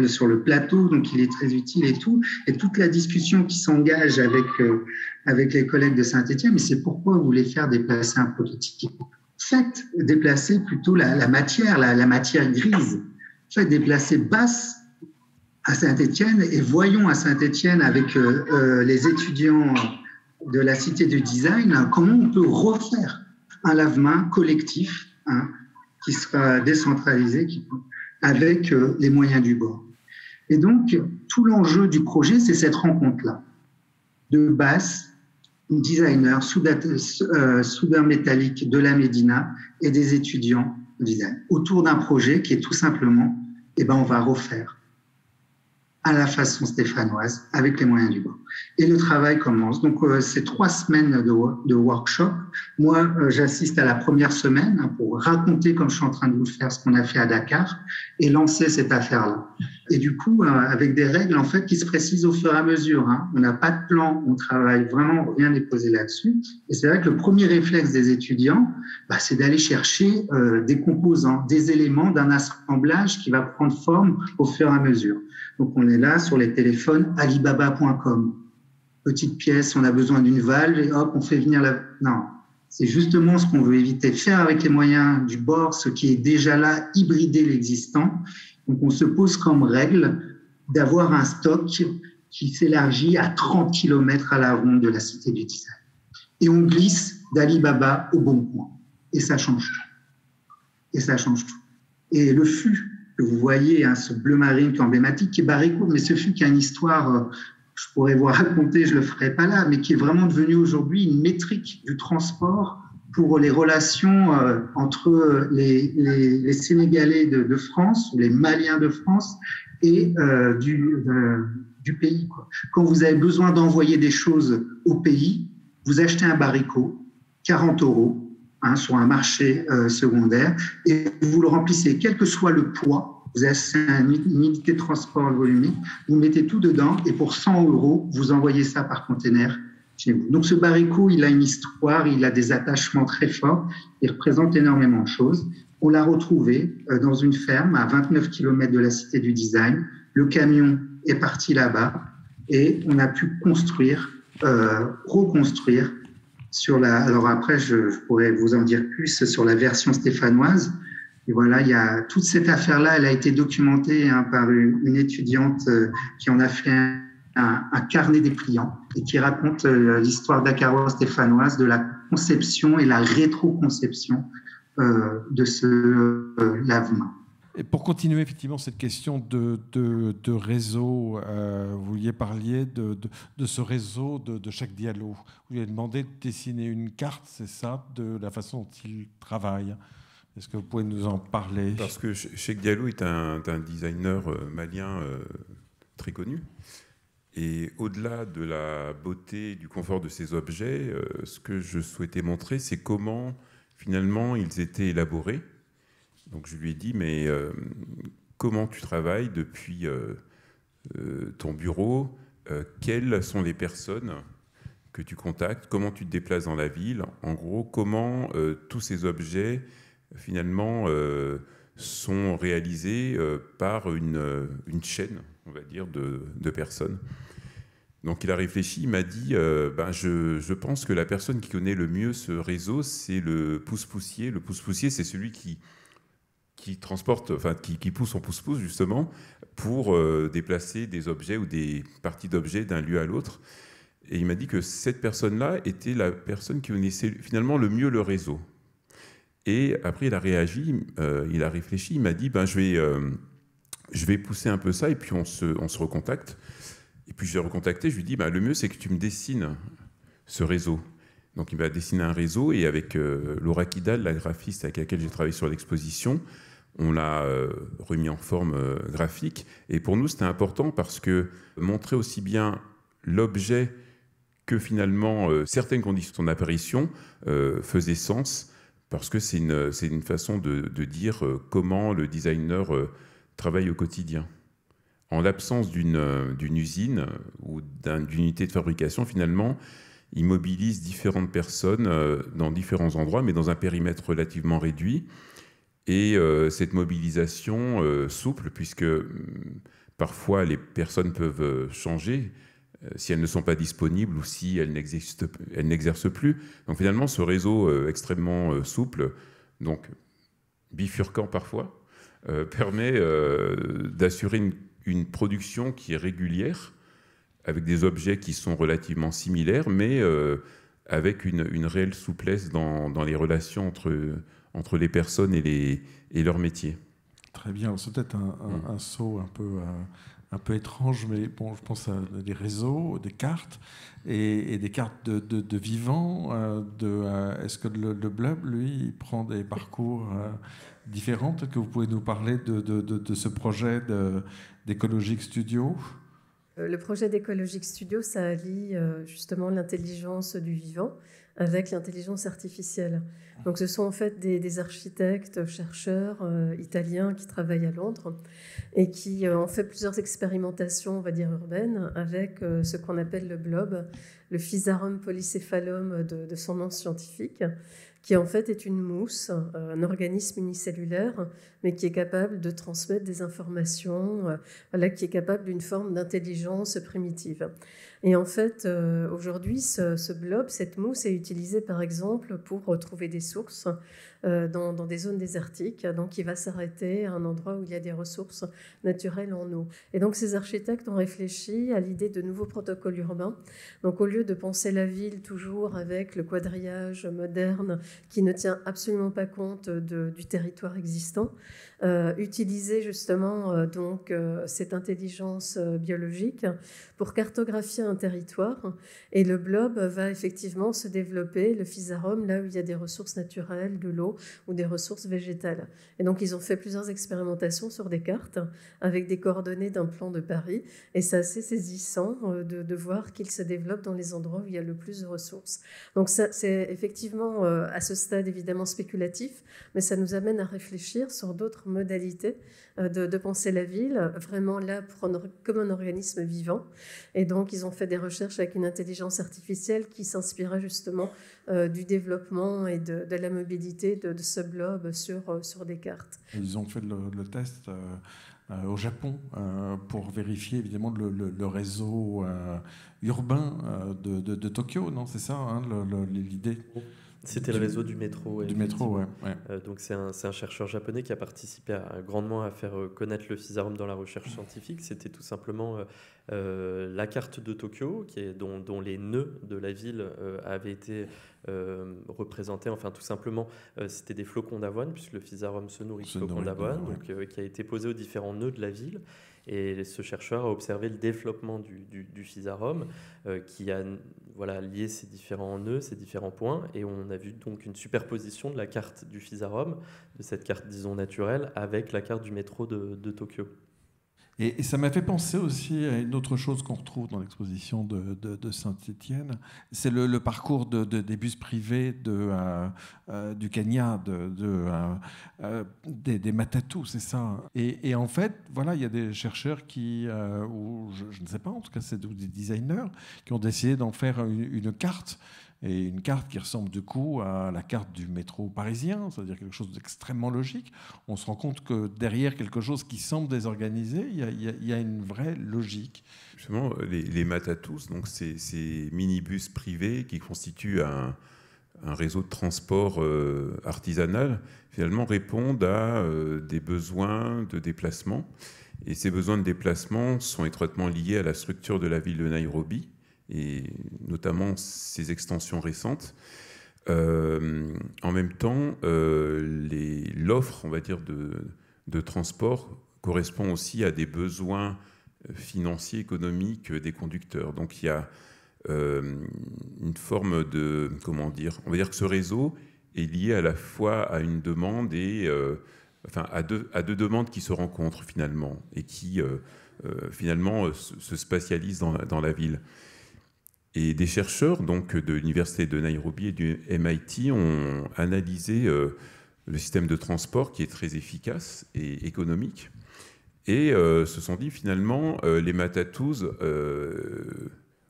sur le plateau, donc il est très utile et tout. Et toute la discussion qui s'engage avec les collègues de Saint-Étienne, mais c'est pourquoi vous voulez faire déplacer un prototype. Faites déplacer plutôt la matière grise. Faites déplacer Bass à Saint-Étienne et voyons à Saint-Étienne avec les étudiants de la Cité du Design comment on peut refaire un lave-main collectif qui sera décentralisé, avec les moyens du bord. Et donc, tout l'enjeu du projet, c'est cette rencontre-là. De Bass, designer, soudeur métallique de la Médina et des étudiants de design, autour d'un projet qui est tout simplement, on va refaire à la façon stéphanoise, avec les moyens du bord. Et le travail commence. Donc, c'est 3 semaines de workshop. Moi, j'assiste à la première semaine pour raconter, comme je suis en train de vous le faire, ce qu'on a fait à Dakar et lancer cette affaire-là. Et du coup, avec des règles, en fait, qui se précisent au fur et à mesure. On n'a pas de plan, on travaille vraiment, rien n'est posé là-dessus. Et c'est vrai que le premier réflexe des étudiants, c'est d'aller chercher des composants, des éléments d'un assemblage qui va prendre forme au fur et à mesure. Donc, on est là sur les téléphones alibaba.com. Petite pièce, on a besoin d'une valve et hop, on fait venir la... Non, c'est justement ce qu'on veut éviter. Faire avec les moyens du bord, ce qui est déjà là, hybrider l'existant. Donc, on se pose comme règle d'avoir un stock qui s'élargit à 30 km à la ronde de la Cité du Design. Et on glisse d'Alibaba au Bon Coin. Et ça change tout. Et ça change tout. Et le fût que vous voyez, ce bleu marine qui est emblématique, qui est Barrico, mais ce fût qui a une histoire, je pourrais vous raconter, je ne le ferai pas là, mais qui est vraiment devenu aujourd'hui une métrique du transport pour les relations entre les Sénégalais de France, ou les Maliens de France, et du pays, quoi. Quand vous avez besoin d'envoyer des choses au pays, vous achetez un Barrico, 40 €, sur un marché secondaire, et vous le remplissez, quel que soit le poids. Vous avez une unité de transport volumique, vous mettez tout dedans, et pour 100 €, vous envoyez ça par container chez vous. Donc ce Barrico, il a une histoire, il a des attachements très forts, il représente énormément de choses. On l'a retrouvé dans une ferme à 29 km de la Cité du Design. Le camion est parti là-bas, et on a pu construire, reconstruire, alors après, je pourrais vous en dire plus sur la version stéphanoise. Et voilà, il y a toute cette affaire-là, elle a été documentée par une étudiante qui en a fait un carnet dépliant et qui raconte l'histoire dakaroise-stéphanoise, de la conception et la rétro-conception de ce lavement. Et pour continuer effectivement cette question de réseau, vous vouliez parler de ce réseau de Cheikh Diallo. Vous lui avez demandé de dessiner une carte, c'est ça, de la façon dont il travaille. Est-ce que vous pouvez nous en parler? Parce que Cheikh Diallo est un designer malien très connu. Et au-delà de la beauté et du confort de ces objets, ce que je souhaitais montrer, c'est comment finalement ils étaient élaborés. Donc je lui ai dit, mais comment tu travailles depuis ton bureau? Quelles sont les personnes que tu contactes? Comment tu te déplaces dans la ville? En gros, comment tous ces objets, finalement, sont réalisés par une chaîne, on va dire, de personnes. Donc il a réfléchi, il m'a dit, je pense que la personne qui connaît le mieux ce réseau, c'est le pousse-poussier. Le pousse-poussier, c'est celui qui transporte, enfin qui pousse son pousse-pousse justement pour déplacer des objets ou des parties d'objets d'un lieu à l'autre. Et il m'a dit que cette personne-là était la personne qui connaissait finalement le mieux le réseau. Et après il a réagi, il a réfléchi, il m'a dit je vais pousser un peu ça et puis on se recontacte. Et puis je l'ai recontacté, je lui ai dit le mieux c'est que tu me dessines ce réseau. Donc il m'a dessiné un réseau et avec Laura Kidal, la graphiste avec laquelle j'ai travaillé sur l'exposition, on l'a remis en forme graphique. Et pour nous, c'était important parce que montrer aussi bien l'objet que finalement certaines conditions de son apparition faisaient sens, parce que c'est une façon de dire comment le designer travaille au quotidien. En l'absence d'une usine ou d'une unité de fabrication, finalement, il mobilise différentes personnes dans différents endroits, mais dans un périmètre relativement réduit. Et cette mobilisation souple, puisque parfois les personnes peuvent changer si elles ne sont pas disponibles ou si elles n'exercent plus. Donc finalement, ce réseau extrêmement souple, donc bifurquant parfois, permet d'assurer une production qui est régulière, avec des objets qui sont relativement similaires, mais avec une réelle souplesse dans les relations entre les personnes et leur métier. Très bien. C'est peut-être un saut un peu étrange, mais bon, je pense à des réseaux, des cartes, et des cartes de vivants. Est-ce que le Blub, lui, il prend des parcours différents? Peut-être que vous pouvez nous parler de ce projet d'Ecologic Studio. Le projet d'Ecologic Studio, ça allie justement l'intelligence du vivant avec l'intelligence artificielle. Donc ce sont en fait des architectes, chercheurs italiens qui travaillent à Londres et qui ont fait plusieurs expérimentations, on va dire urbaines, avec ce qu'on appelle le blob, le Physarum polycéphalum de son nom scientifique, qui en fait est une mousse, un organisme unicellulaire, mais qui est capable de transmettre des informations, qui est capable d'une forme d'intelligence primitive. Et en fait, aujourd'hui, ce blob, cette mousse est utilisée par exemple pour trouver des sources dans des zones désertiques. Donc il va s'arrêter à un endroit où il y a des ressources naturelles en eau. Et donc ces architectes ont réfléchi à l'idée de nouveaux protocoles urbains. Donc au lieu de penser la ville toujours avec le quadrillage moderne qui ne tient absolument pas compte du territoire existant, utiliser justement cette intelligence biologique pour cartographier un territoire. Et le blob va effectivement se développer, le Physarum, là où il y a des ressources naturelles, de l'eau ou des ressources végétales. Et donc ils ont fait plusieurs expérimentations sur des cartes avec des coordonnées d'un plan de Paris. Et c'est assez saisissant de voir qu'il se développe dans les endroits où il y a le plus de ressources. Donc ça, c'est effectivement à ce stade évidemment spéculatif, mais ça nous amène à réfléchir sur d'autres modalités de penser la ville, vraiment là comme un organisme vivant. Et donc ils ont fait des recherches avec une intelligence artificielle qui s'inspirait justement du développement et de la mobilité de ce blob sur des cartes. Ils ont fait le test au Japon pour vérifier évidemment le réseau urbain de Tokyo, non? C'est ça, hein, l'idée? C'était le réseau du métro. Du métro, ouais. Donc c'est un chercheur japonais qui a participé grandement à faire connaître le Physarum dans la recherche scientifique. C'était tout simplement la carte de Tokyo, dont les nœuds de la ville avaient été représentés. Enfin, tout simplement, c'était des flocons d'avoine, puisque le Physarum se nourrit de flocons d'avoine, qui a été posé aux différents nœuds de la ville. Et ce chercheur a observé le développement du Physarum qui a lié ces différents nœuds, ces différents points. Et on a vu donc une superposition de la carte du Physarum, de cette carte, disons, naturelle, avec la carte du métro de Tokyo. Et ça m'a fait penser aussi à une autre chose qu'on retrouve dans l'exposition de Saint-Étienne, c'est le parcours des bus privés du Kenya, des Matatu, c'est ça. Et en fait, voilà, il y a des chercheurs ou je ne sais pas, en tout cas c'est des designers, qui ont décidé d'en faire une carte. Et une carte qui ressemble du coup à la carte du métro parisien, c'est-à-dire quelque chose d'extrêmement logique. On se rend compte que derrière quelque chose qui semble désorganisé, il y a une vraie logique. Justement, les Matatus, donc ces minibus privés qui constituent un réseau de transport artisanal, finalement répondent à des besoins de déplacement. Et ces besoins de déplacement sont étroitement liés à la structure de la ville de Nairobi, et notamment ses extensions récentes. En même temps, l'offre, on va dire, de transport correspond aussi à des besoins financiers, économiques des conducteurs. Donc il y a une forme de, comment dire, on va dire que ce réseau est lié à la fois à une demande et à deux demandes qui se rencontrent finalement et qui finalement se spatialisent dans la ville. Et des chercheurs donc, de l'université de Nairobi et du MIT ont analysé le système de transport qui est très efficace et économique et se sont dit finalement les Matatus,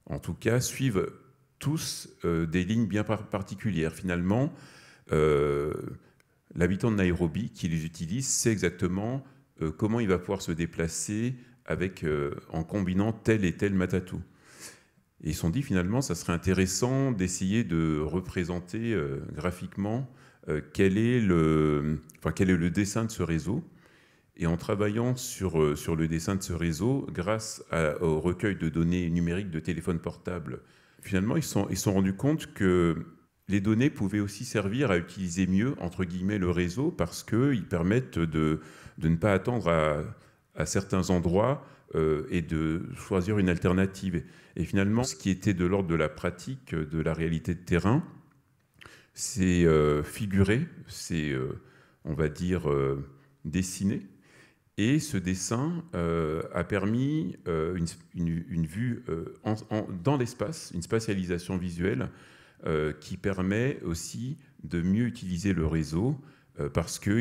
en tout cas, suivent tous des lignes bien particulières. Finalement, l'habitant de Nairobi qui les utilise sait exactement comment il va pouvoir se déplacer en combinant tel et tel Matatu. Et ils se sont dit, finalement, ça serait intéressant d'essayer de représenter graphiquement quel est le dessin de ce réseau. Et en travaillant sur le dessin de ce réseau, grâce au recueil de données numériques de téléphones portables, finalement, ils se sont rendus compte que les données pouvaient aussi servir à utiliser mieux, entre guillemets, le réseau, parce qu'ils permettent de ne pas attendre à certains endroits et de choisir une alternative. Et finalement, ce qui était de l'ordre de la pratique, de la réalité de terrain, c'est figuré, c'est, on va dire, dessiné. Et ce dessin a permis une vue dans l'espace, une spatialisation visuelle qui permet aussi de mieux utiliser le réseau parce que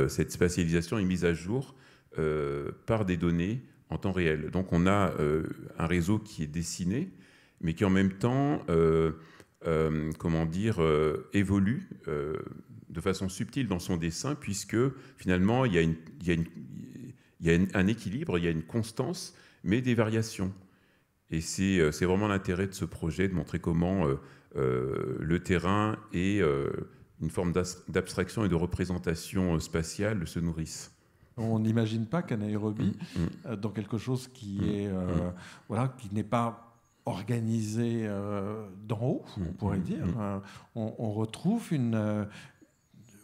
cette spatialisation est mise à jour par des données en temps réel. Donc on a un réseau qui est dessiné, mais qui en même temps évolue de façon subtile dans son dessin, puisque finalement il y a un équilibre, il y a une constance, mais des variations. Et c'est vraiment l'intérêt de ce projet, de montrer comment le terrain et une forme d'abstraction et de représentation spatiale se nourrissent. On n'imagine pas qu'anaérobie, dans quelque chose qui qui n'est pas organisé d'en haut, on pourrait dire, on retrouve une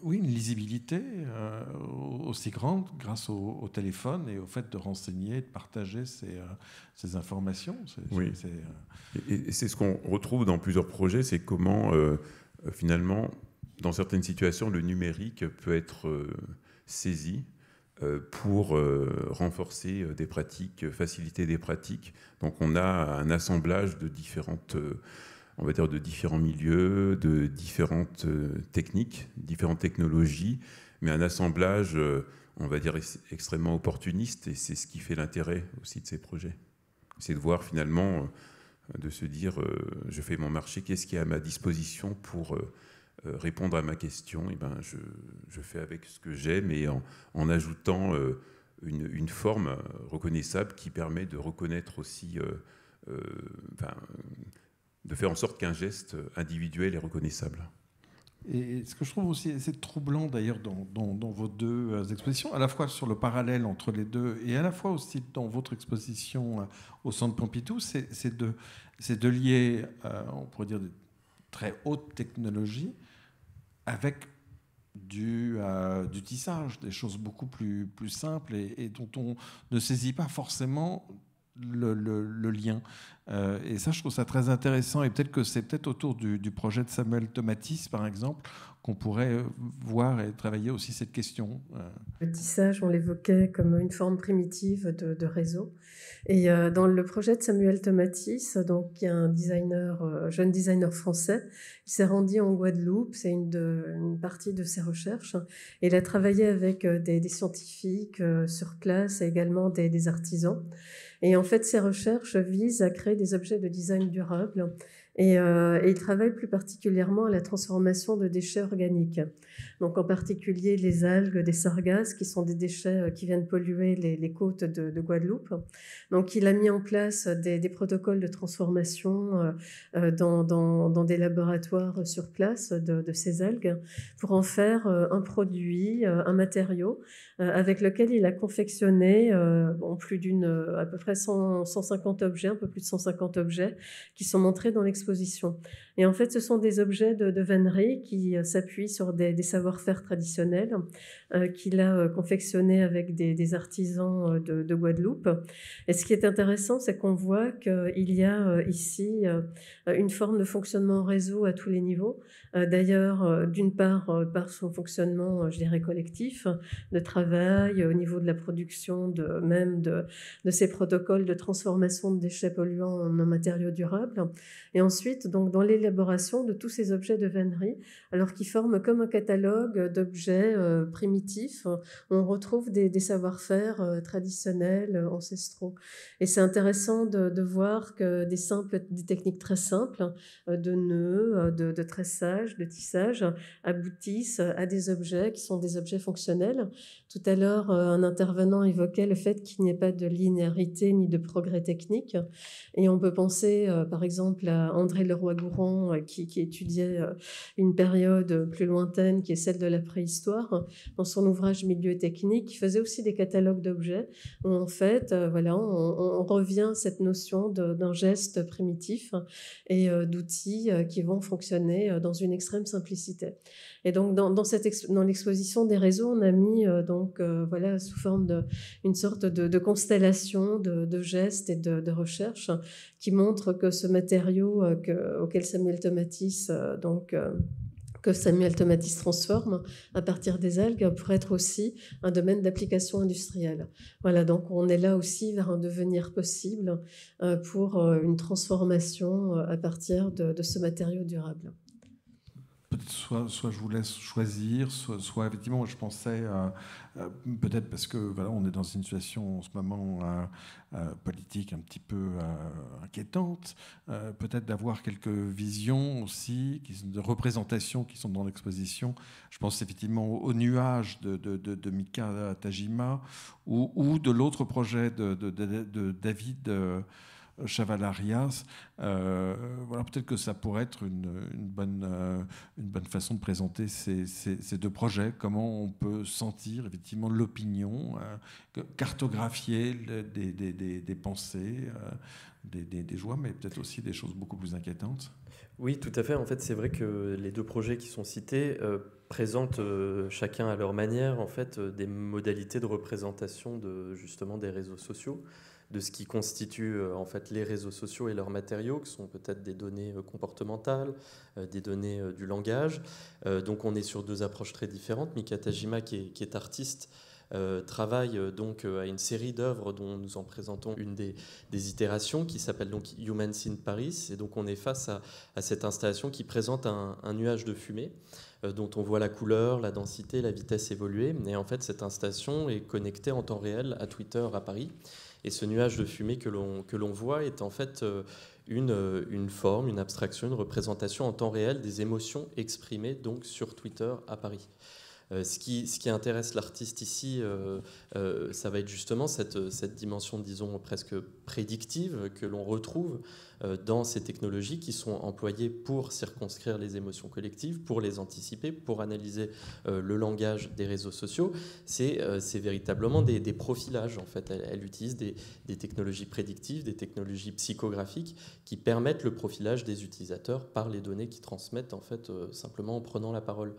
lisibilité aussi grande grâce au téléphone et au fait de renseigner, de partager ces informations. Et c'est ce qu'on retrouve dans plusieurs projets, c'est comment finalement, dans certaines situations, le numérique peut être saisi pour renforcer des pratiques, faciliter des pratiques. Donc on a un assemblage de différentes... on va dire de différents milieux, de différentes techniques, différentes technologies, mais un assemblage, on va dire, extrêmement opportuniste, et c'est ce qui fait l'intérêt aussi de ces projets. C'est de voir finalement, de se dire, je fais mon marché, qu'est-ce qui est à ma disposition pour répondre à ma question? Et ben, je fais avec ce que j'ai, mais en ajoutant une forme reconnaissable qui permet de reconnaître aussi... de faire en sorte qu'un geste individuel est reconnaissable. Et ce que je trouve aussi assez troublant d'ailleurs dans vos deux expositions, à la fois sur le parallèle entre les deux et à la fois aussi dans votre exposition au Centre Pompidou, c'est de lier, on pourrait dire, de très hautes technologies avec du tissage, des choses beaucoup plus simples et dont on ne saisit pas forcément le lien. Et ça, je trouve ça très intéressant. Et peut-être que c'est autour du projet de Samuel Tomatis, par exemple, qu'on pourrait voir et travailler aussi cette question. Le tissage, on l'évoquait comme une forme primitive de réseau. Et dans le projet de Samuel Tomatis, donc, qui est un jeune designer français, il s'est rendu en Guadeloupe, c'est une partie de ses recherches. Et il a travaillé avec des scientifiques sur place et également des artisans. Et en fait, ces recherches visent à créer des objets de design durable et il travaille plus particulièrement à la transformation de déchets organiques. Donc en particulier les algues des sargasses, qui sont des déchets qui viennent polluer les côtes de Guadeloupe. Donc il a mis en place des protocoles de transformation dans des laboratoires sur place de ces algues pour en faire un produit, un matériau avec lequel il a confectionné à peu près 150 objets, un peu plus de 150 objets qui sont montrés dans l'exposition. Et en fait, ce sont des objets de vannerie qui s'appuient sur des savoir-faire traditionnels qu'il a confectionnés avec des artisans de Guadeloupe. Et ce qui est intéressant, c'est qu'on voit qu'il y a ici une forme de fonctionnement en réseau à tous les niveaux. D'ailleurs, d'une part, par son fonctionnement, je dirais, collectif, de travail, au niveau de la production, de ces protocoles de transformation de déchets polluants en matériaux durables. Et ensuite, donc, dans l'élaboration de tous ces objets de vannerie, alors qui forment comme un catalogue d'objets primitifs, on retrouve des savoir-faire traditionnels, ancestraux. Et c'est intéressant de voir que des techniques très simples de nœuds, de tressage, de tissage, aboutissent à des objets qui sont des objets fonctionnels, Tout à l'heure, un intervenant évoquait le fait qu'il n'y ait pas de linéarité ni de progrès technique. Et on peut penser, par exemple, à André Leroi-Gourhan, qui étudiait une période plus lointaine, qui est celle de la préhistoire. Dans son ouvrage Milieu technique, il faisait aussi des catalogues d'objets, où en fait, on revient à cette notion d'un geste primitif et d'outils qui vont fonctionner dans une extrême simplicité. Et donc, dans l'exposition des réseaux, on a mis sous forme d'une sorte de constellation de gestes et de recherches qui montrent que ce matériau auquel Samuel Tomatis transforme à partir des algues pourrait être aussi un domaine d'application industrielle. Voilà, donc on est là aussi vers un devenir possible pour une transformation à partir de ce matériau durable. Soit je vous laisse choisir, soit effectivement, je pensais, peut-être parce que voilà, on est dans une situation en ce moment politique un petit peu inquiétante, peut-être d'avoir quelques visions aussi, de représentations qui sont dans l'exposition. Je pense effectivement au nuage de Mika Tajima ou de l'autre projet de David Chavalarias. Voilà, peut-être que ça pourrait être une bonne façon de présenter ces deux projets, comment on peut sentir effectivement l'opinion, cartographier des pensées, des joies, mais peut-être aussi des choses beaucoup plus inquiétantes. Oui, tout à fait. En fait, c'est vrai que les deux projets qui sont cités présentent chacun à leur manière en fait, des modalités de représentation justement des réseaux sociaux, de ce qui constitue en fait les réseaux sociaux et leurs matériaux, qui sont peut-être des données comportementales, des données du langage. Donc on est sur deux approches très différentes. Mika Tajima, qui est artiste, travaille donc à une série d'œuvres dont nous en présentons une des itérations qui s'appelle donc Humans in Paris. Et donc on est face à cette installation qui présente un nuage de fumée dont on voit la couleur, la densité, la vitesse évoluer. Et en fait, cette installation est connectée en temps réel à Twitter à Paris. Et ce nuage de fumée que l'on voit est en fait une forme, une abstraction, une représentation en temps réel des émotions exprimées donc sur Twitter à Paris. Ce qui intéresse l'artiste ici, ça va être justement cette dimension, disons, presque prédictive que l'on retrouve dans ces technologies qui sont employées pour circonscrire les émotions collectives, pour les anticiper, pour analyser le langage des réseaux sociaux. C'est véritablement des profilages, en fait. Elle utilise des technologies prédictives, des technologies psychographiques qui permettent le profilage des utilisateurs par les données qu'ils transmettent, en fait, simplement en prenant la parole.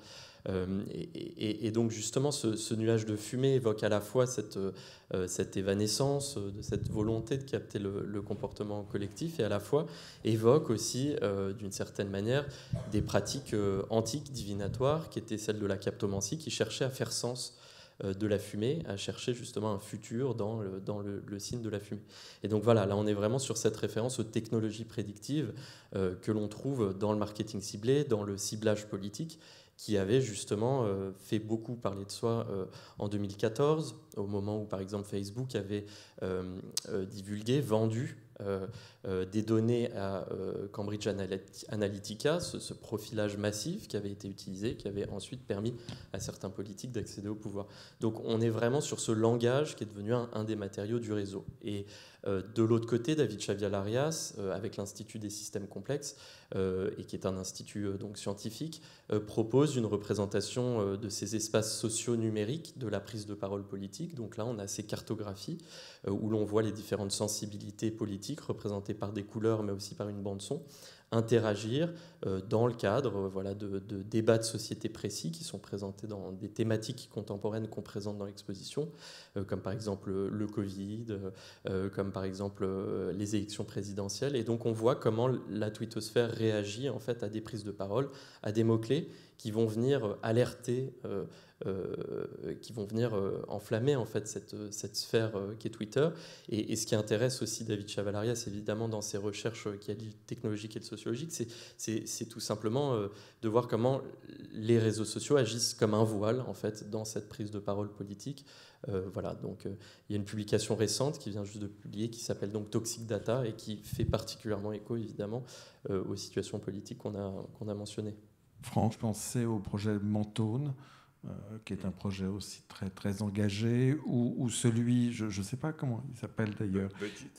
Et donc justement ce nuage de fumée évoque à la fois cette évanescence, cette volonté de capter le comportement collectif, et à la fois évoque aussi d'une certaine manière des pratiques antiques divinatoires qui étaient celles de la captomancie, qui cherchaient à faire sens de la fumée, à chercher justement un futur dans le signe de la fumée. Et donc voilà, là on est vraiment sur cette référence aux technologies prédictives que l'on trouve dans le marketing ciblé, dans le ciblage politique, qui avait justement fait beaucoup parler de soi en 2014, au moment où, par exemple, Facebook avait divulgué, vendu des données à Cambridge Analytica, ce profilage massif qui avait été utilisé, qui avait ensuite permis à certains politiques d'accéder au pouvoir. Donc on est vraiment sur ce langage qui est devenu un des matériaux du réseau. Et de l'autre côté, David Chavalarias, avec l'Institut des systèmes complexes, et qui est un institut donc scientifique, propose une représentation de ces espaces sociaux numériques de la prise de parole politique. Donc là, on a ces cartographies où l'on voit les différentes sensibilités politiques représentées par des couleurs, mais aussi par une bande-son, interagir dans le cadre de débats de société précis qui sont présentés dans des thématiques contemporaines qu'on présente dans l'exposition, comme par exemple le Covid, comme par exemple les élections présidentielles. Et donc on voit comment la twittosphère réagit en fait à des prises de parole, à des mots-clés qui vont venir alerter, qui vont venir enflammer en fait cette sphère qui est Twitter. Et ce qui intéresse aussi David Chavalarias, évidemment, dans ses recherches qui allient le technologique et le sociologique, c'est tout simplement de voir comment les réseaux sociaux agissent comme un voile en fait dans cette prise de parole politique. Voilà, donc il y a une publication récente qui vient juste de publier qui s'appelle donc Toxic Data et qui fait particulièrement écho évidemment aux situations politiques qu'on a mentionnées. Franck, je pensais au projet Mentone, qui est un projet aussi très, très engagé, ou celui, je ne sais pas comment il s'appelle d'ailleurs. Budget.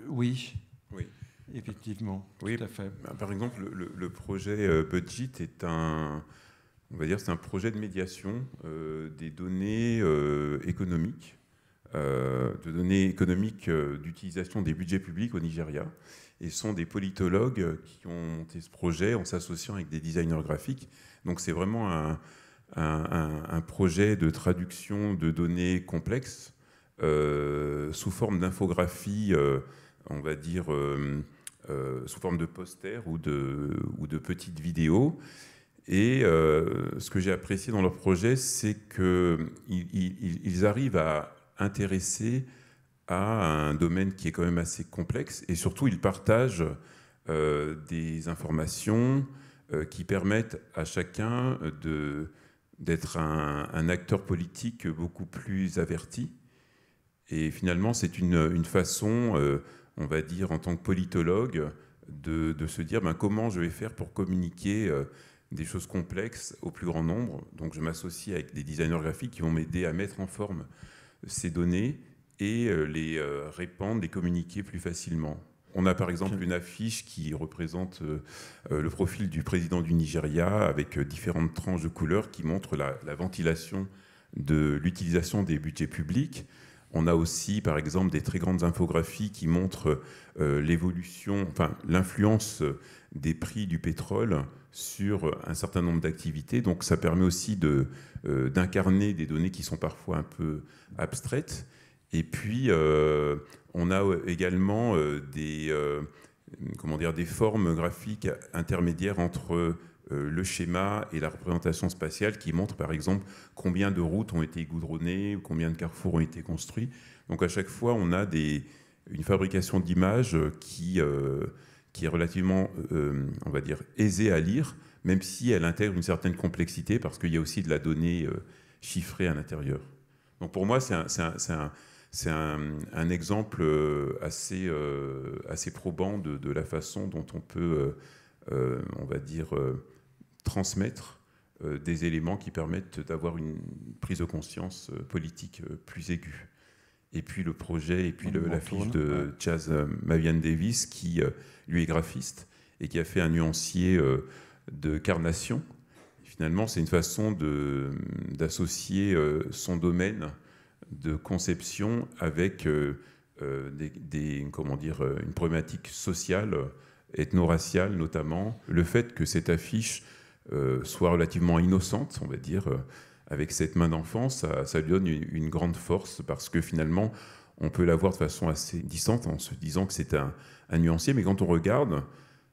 Oui. Oui. Effectivement, oui, tout à fait. Par exemple, le projet Budget est on va dire, c'est un projet de médiation des données économiques, d'utilisation des budgets publics au Nigeria. Et ce sont des politologues qui ont monté ce projet en s'associant avec des designers graphiques. Donc c'est vraiment un projet de traduction de données complexes sous forme d'infographie, on va dire, sous forme de posters ou de petites vidéos. Et ce que j'ai apprécié dans leur projet, c'est qu'ils arrivent à intéresser à un domaine qui est quand même assez complexe, et surtout ils partagent des informations qui permettent à chacun d'être un acteur politique beaucoup plus averti. Et finalement, c'est une façon, on va dire, en tant que politologue, de se dire comment je vais faire pour communiquer des choses complexes au plus grand nombre. Donc je m'associe avec des designers graphiques qui vont m'aider à mettre en forme ces données et les répandre, les communiquer plus facilement. On a par exemple une affiche qui représente le profil du président du Nigeria avec différentes tranches de couleurs qui montrent la ventilation de l'utilisation des budgets publics. On a aussi par exemple des très grandes infographies qui montrent l'évolution, l'influence des prix du pétrole sur un certain nombre d'activités. Donc ça permet aussi d'incarner des données qui sont parfois un peu abstraites. Et puis, on a également des formes graphiques intermédiaires entre le schéma et la représentation spatiale qui montrent, par exemple, combien de routes ont été goudronnées, combien de carrefours ont été construits. Donc, à chaque fois, on a une fabrication d'images qui est relativement, on va dire, aisée à lire, même si elle intègre une certaine complexité, parce qu'il y a aussi de la donnée chiffrée à l'intérieur. Donc, pour moi, c'est un exemple assez probant de la façon dont on peut, on va dire, transmettre des éléments qui permettent d'avoir une prise de conscience politique plus aiguë. Et puis le projet, et puis l'affiche de Chaz Mavian-Davis, qui lui est graphiste et qui a fait un nuancier de carnation. Finalement, c'est une façon d'associer son domaine de conception avec une problématique sociale, ethno-raciale notamment. Le fait que cette affiche soit relativement innocente, on va dire, avec cette main d'enfant, ça lui donne une grande force, parce que finalement, on peut la voir de façon assez distante en se disant que c'est un nuancier, mais quand on regarde,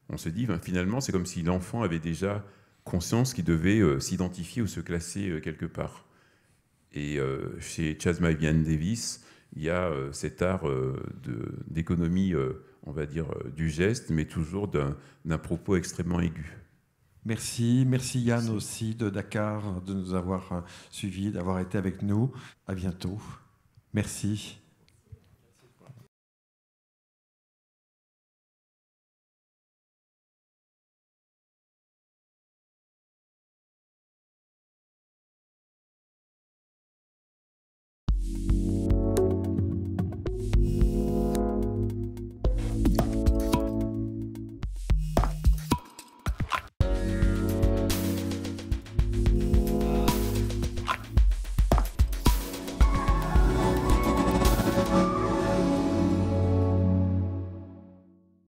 on se dit finalement, c'est comme si l'enfant avait déjà conscience qu'il devait s'identifier ou se classer quelque part. Et chez Chaz Mavian-Davis, il y a cet art d'économie, on va dire, du geste, mais toujours d'un propos extrêmement aigu. Merci Yann aussi de Dakar de nous avoir suivis, d'avoir été avec nous. À bientôt. Merci.